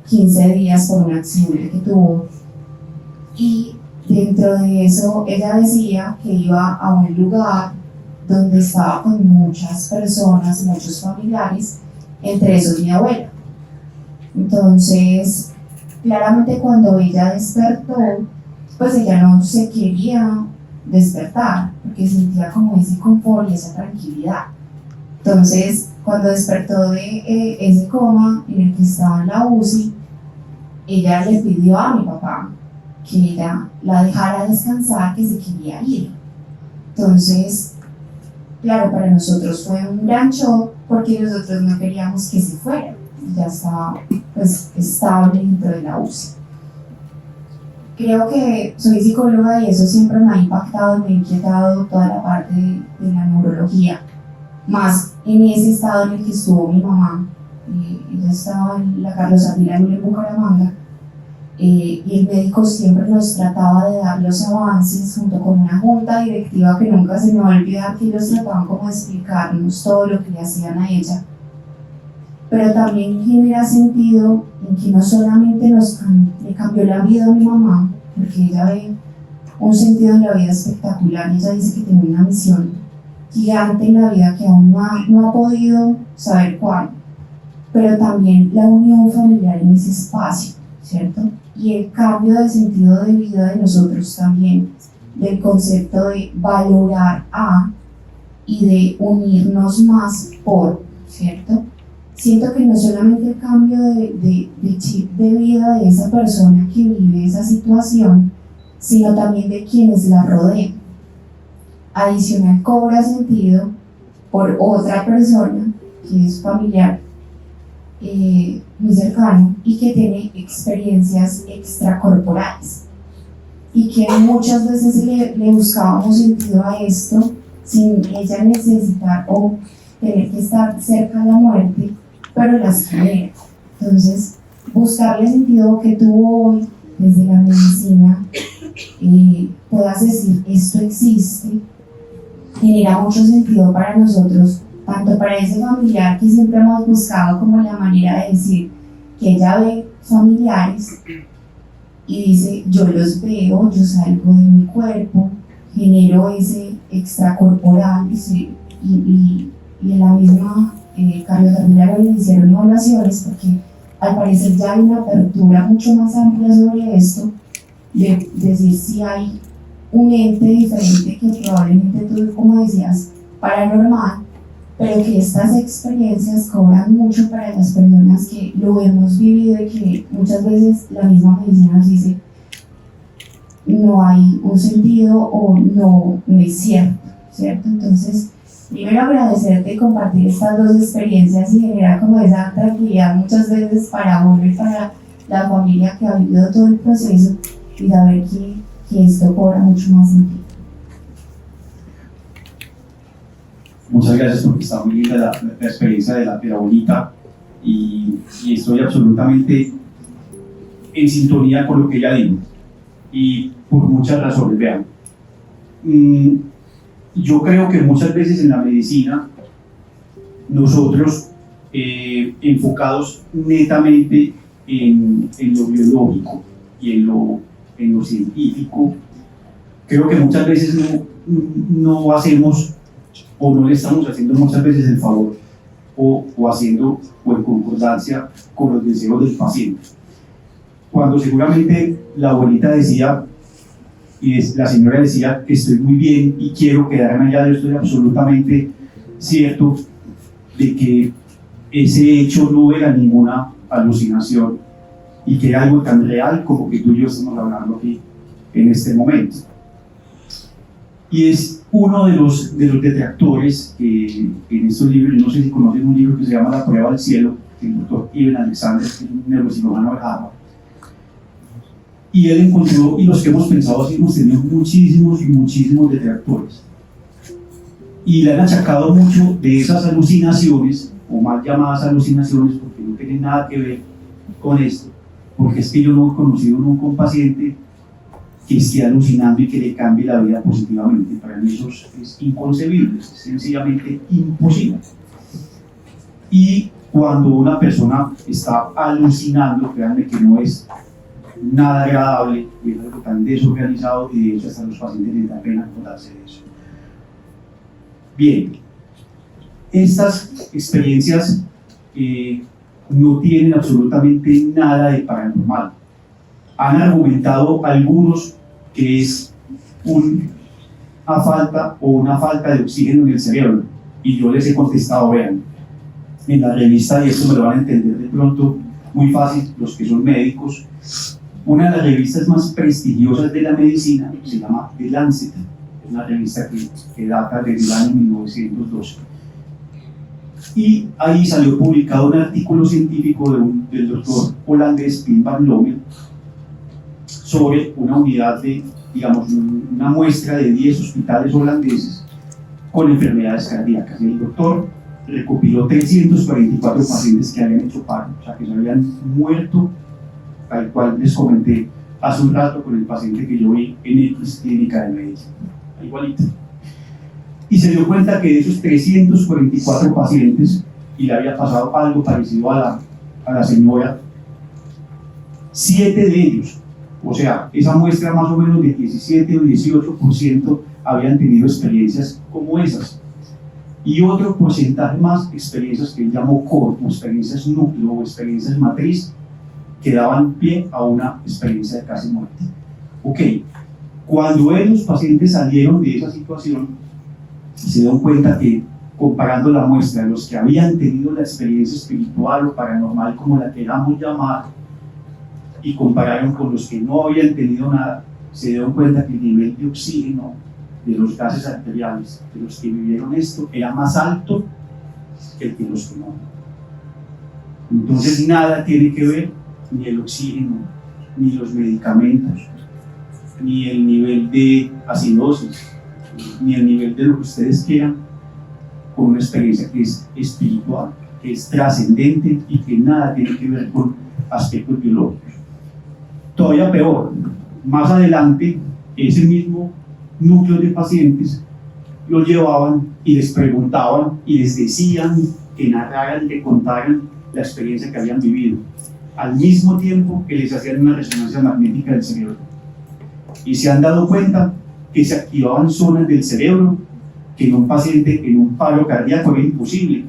15 días por un accidente que tuvo. Y dentro de eso ella decía que iba a un lugar donde estaba con muchas personas, muchos familiares, entre esos mi abuela. Entonces, claramente cuando ella despertó, pues ella no se quería despertar, porque sentía como ese confort y esa tranquilidad. Entonces, cuando despertó de ese coma en el que estaba en la UCI, ella le pidió a mi papá que ella la dejara descansar, que se quería ir. Entonces, claro, para nosotros fue un gran shock, porque nosotros no queríamos que se fuera. Ya estaba pues estable dentro de la UCI. Creo que soy psicóloga y eso siempre me ha impactado, me ha inquietado toda la parte de la neurología, más en ese estado en el que estuvo mi mamá. Ella estaba en la Carlos Ardila en Bucaramanga, y el médico siempre nos trataba de dar los avances junto con una junta directiva que nunca se me va a olvidar, que ellos trataban como de explicarnos todo lo que le hacían a ella, pero también genera sentido en que no solamente le cambió la vida a mi mamá, porque ella ve un sentido en la vida espectacular, y ella dice que tiene una misión gigante en la vida que aún no ha podido saber cuál, pero también la unión familiar en ese espacio, ¿cierto? Y el cambio de sentido de vida de nosotros también, del concepto de valorar a y de unirnos más por, ¿cierto? Siento que no solamente el cambio de chip de vida de esa persona que vive esa situación, sino también de quienes la rodean. Adicional cobra sentido por otra persona que es familiar, muy cercano, y que tiene experiencias extracorporales, y que muchas veces le buscábamos sentido a esto sin ella necesitar o tener que estar cerca de la muerte, pero las genera. Entonces, buscarle sentido que tuvo hoy desde la medicina puedas decir esto existe, genera mucho sentido para nosotros, tanto para ese familiar que siempre hemos buscado como la manera de decir que ella ve familiares y dice, yo los veo, yo salgo de mi cuerpo, genero ese extracorporal y en la misma cardioterapia le hicieron evaluaciones porque al parecer ya hay una apertura mucho más amplia sobre esto, de decir si hay un ente diferente que probablemente tú, como decías, paranormal, pero que estas experiencias cobran mucho para las personas que lo hemos vivido y que muchas veces la misma medicina nos dice no hay un sentido o no es cierto, ¿cierto? Entonces, primero agradecerte y compartir estas dos experiencias y generar como esa tranquilidad muchas veces para uno y para la familia que ha vivido todo el proceso y saber que esto cobra mucho más sentido. Muchas gracias porque está muy linda la experiencia de la abuelita y estoy absolutamente en sintonía con lo que ella dijo y por muchas razones. Vean, yo creo que muchas veces en la medicina nosotros enfocados netamente en lo biológico y en lo científico, creo que muchas veces no hacemos o no le estamos haciendo muchas veces el favor o haciendo o en concordancia con los deseos del paciente. Cuando seguramente la abuelita decía y la señora decía que estoy muy bien y quiero quedarme allá, yo estoy absolutamente cierto de que ese hecho no era ninguna alucinación y que era algo tan real como que tú y yo estamos hablando aquí en este momento. Y es uno de los detractores en estos libros. Yo no sé si conocen un libro que se llama La prueba del cielo, del doctor Ivan Alexander, que es un neurocirujano de Harvard. Y él encontró, y los que hemos pensado así, hemos tenido muchísimos y muchísimos detractores. Y le han achacado mucho de esas alucinaciones, o mal llamadas alucinaciones, porque no tienen nada que ver con esto, porque es que yo no he conocido nunca un paciente que esté alucinando y que le cambie la vida positivamente. Para mí eso es inconcebible, es sencillamente imposible. Y cuando una persona está alucinando, créanme que no es nada agradable, y es algo tan desorganizado, y de hecho hasta los pacientes les da pena acordarse de eso. Bien, estas experiencias no tienen absolutamente nada de paranormal. Han argumentado algunos que es una falta de oxígeno en el cerebro, y yo les he contestado, vean, en la revista, y esto me lo van a entender de pronto muy fácil los que son médicos, una de las revistas más prestigiosas de la medicina se llama The Lancet, es una revista que data desde el año 1912. Y ahí salió publicado un artículo científico del doctor holandés Pim van Lommel sobre una unidad de, digamos, una muestra de 10 hospitales holandeses con enfermedades cardíacas. El doctor recopiló 344 pacientes que habían hecho paro, o sea, que se habían muerto, tal cual les comenté hace un rato con el paciente que yo vi en X clínica de medicina, igualito. Y se dio cuenta que de esos 344 pacientes, y le había pasado algo parecido a la señora, 7 de ellos, o sea, esa muestra más o menos de 17 o 18% habían tenido experiencias como esas. Y otro porcentaje más, experiencias que él llamó core, como experiencias núcleo o experiencias matriz, que daban pie a una experiencia de casi muerte. Ok, cuando los pacientes salieron de esa situación, se dieron cuenta que comparando la muestra de los que habían tenido la experiencia espiritual o paranormal, como la queramos llamar, y compararon con los que no habían tenido nada, se dieron cuenta que el nivel de oxígeno de los gases arteriales de los que vivieron esto era más alto que el de los que no. Entonces nada tiene que ver, ni el oxígeno, ni los medicamentos, ni el nivel de acidosis, ni el nivel de lo que ustedes quieran, con una experiencia que es espiritual, que es trascendente y que nada tiene que ver con aspectos biológicos. Todavía peor, más adelante, ese mismo núcleo de pacientes los llevaban y les preguntaban y les decían que narraran, que contaran la experiencia que habían vivido, al mismo tiempo que les hacían una resonancia magnética del cerebro. Y se han dado cuenta que se activaban zonas del cerebro que en un paciente en un paro cardíaco era imposible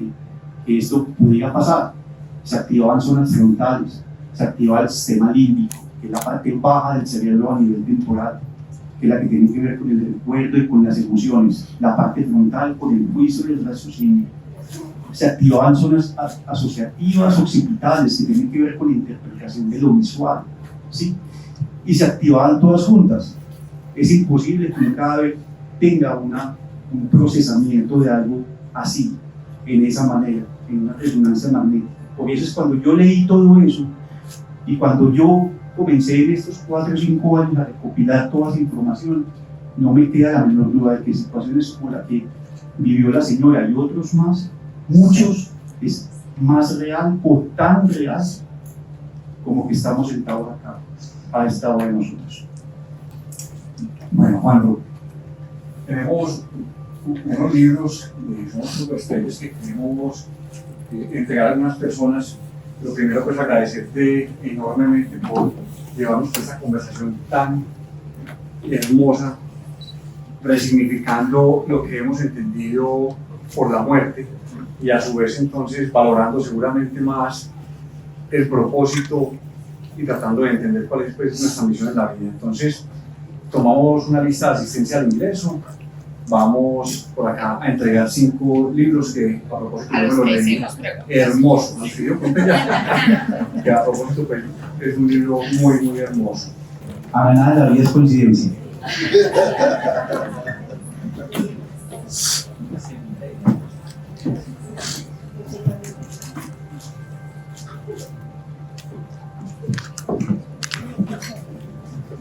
que esto pudiera pasar. Se activaban zonas frontales, se activaba el sistema límbico, que es la parte baja del cerebro a nivel temporal, que es la que tiene que ver con el recuerdo y con las emociones, la parte frontal con el juicio y el raciocinio. Se activaban zonas asociativas occipitales que tienen que ver con la interpretación de lo visual, ¿sí? Y se activaban todas juntas. Es imposible que un cadáver tenga un procesamiento de algo así, en esa manera, en una resonancia magnética. Por eso es cuando yo leí todo eso y cuando yo comencé en estos 4 o 5 años a recopilar toda esa información, no me queda la menor duda de que situaciones como la que vivió la señora y otros más, muchos, es más real o tan real como que estamos sentados acá a esta hora de nosotros. Bueno, Juan, tenemos unos libros, son superestrellas que queremos entregar a algunas personas. Lo primero, pues agradecerte enormemente por llevarnos a esta conversación tan hermosa, resignificando lo que hemos entendido por la muerte y a su vez entonces valorando seguramente más el propósito y tratando de entender cuál es pues, nuestra misión en la vida. Entonces, tomamos una lista de asistencia al ingreso, vamos por acá a entregar 5 libros que a propósito A yo los me que los leí. hicimos preguntas. Hermoso, los que yo conté ya, que a propósito pues, es un libro muy, muy hermoso. A nada de la vida es coincidencia.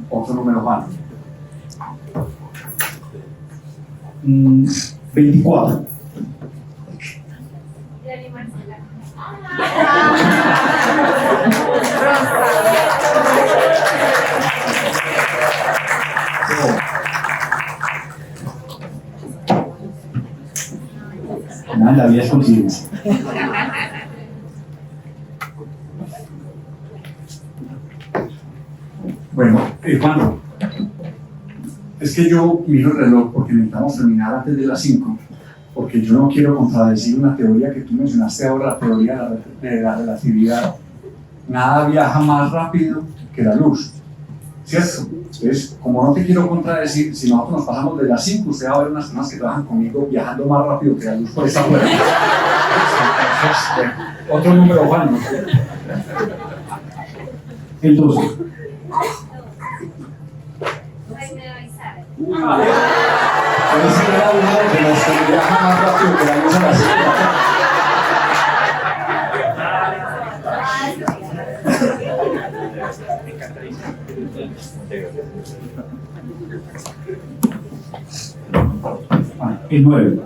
Otro número, Juan. 24. Nada, la vida es coincidencia. Bueno, Juan, es que yo miro el reloj porque necesitamos terminar antes de las 5, porque yo no quiero contradecir una teoría que tú mencionaste ahora, la teoría de la relatividad. Nada viaja más rápido que la luz, ¿cierto? Entonces, como no te quiero contradecir, si nosotros nos pasamos de las 5, usted va a ver unas personas que trabajan conmigo viajando más rápido que la luz por esta puerta. Entonces, otro número, Juan. El 12. Ese era uno de los que viaja más rápido que la luz a la ciudad. El 9.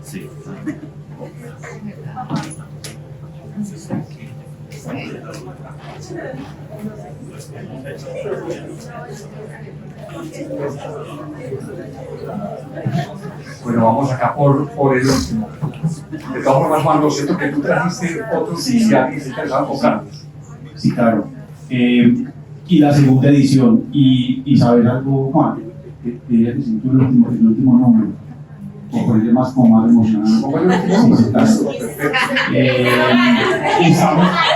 Sí. Bueno, vamos acá por el último. De todas formas, Juan, lo siento que tú trajiste otros si alguien se interesaba en comprarlos. Sí, claro. Y la segunda edición. Y saber algo, Juan, quería decir tú el último número. O ponerle más como más emocionante. ¿Cómo es el último? Sí, claro.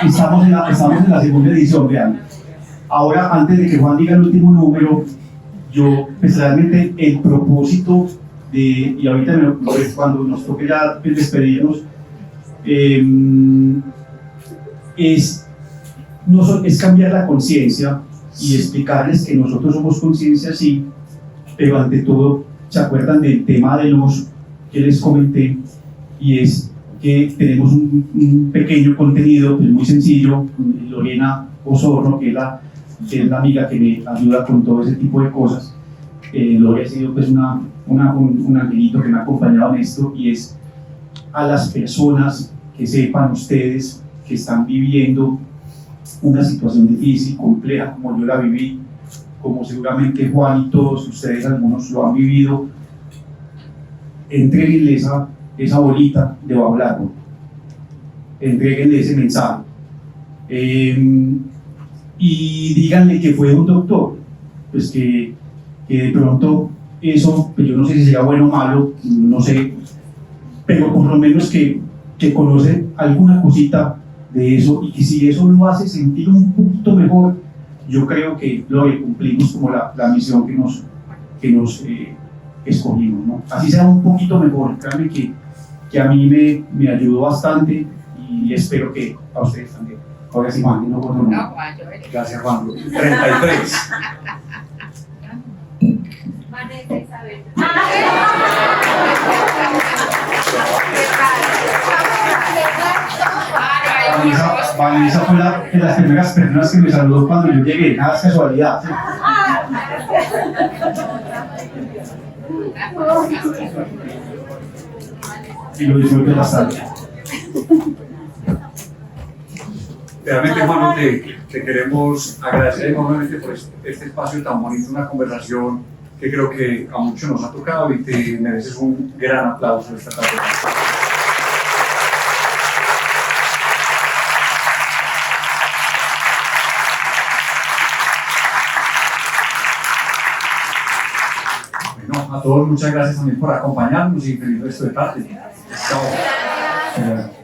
Estamos en la segunda edición, vean. Ahora, antes de que Juan diga el último número, yo, pues realmente el propósito de, y ahorita cuando nos toque ya despedirnos, es cambiar la conciencia y explicarles que nosotros somos conciencia, sí, pero ante todo, ¿se acuerdan del tema de luz que les comenté? Y es que tenemos un pequeño contenido, pues muy sencillo, Lorena Osorno, que es la que es la amiga que me ayuda con todo ese tipo de cosas. Gloria ha sido pues un angelito que me ha acompañado en esto, y es a las personas que sepan ustedes que están viviendo una situación difícil, compleja, como yo la viví, como seguramente Juan y todos ustedes, algunos lo han vivido, entréguenle esa bolita debajo del árbol, entréguenle ese mensaje, y díganle que fue un doctor, pues que de pronto eso, pues yo no sé si será bueno o malo, no sé, pero por lo menos que conoce alguna cosita de eso, y que si eso lo hace sentir un poquito mejor, yo creo que lo cumplimos como la misión que nos escogimos, ¿no? Así sea un poquito mejor, créanme que a mí me ayudó bastante, y espero que a ustedes también. Ahora sí, Juan, no puedo. No, Juan, yo veré. Gracias, Juan. 33. Vanessa Isabel. Vanessa fue de las primeras personas que me saludó cuando yo llegué, nada es casualidad, ¿sí? Y lo disfruté bastante. Realmente, Juan, te queremos agradecer enormemente por este espacio tan bonito, una conversación que creo que a muchos nos ha tocado, y te mereces un gran aplauso esta tarde. Bueno, a todos muchas gracias también por acompañarnos, y feliz resto de tarde. Chao.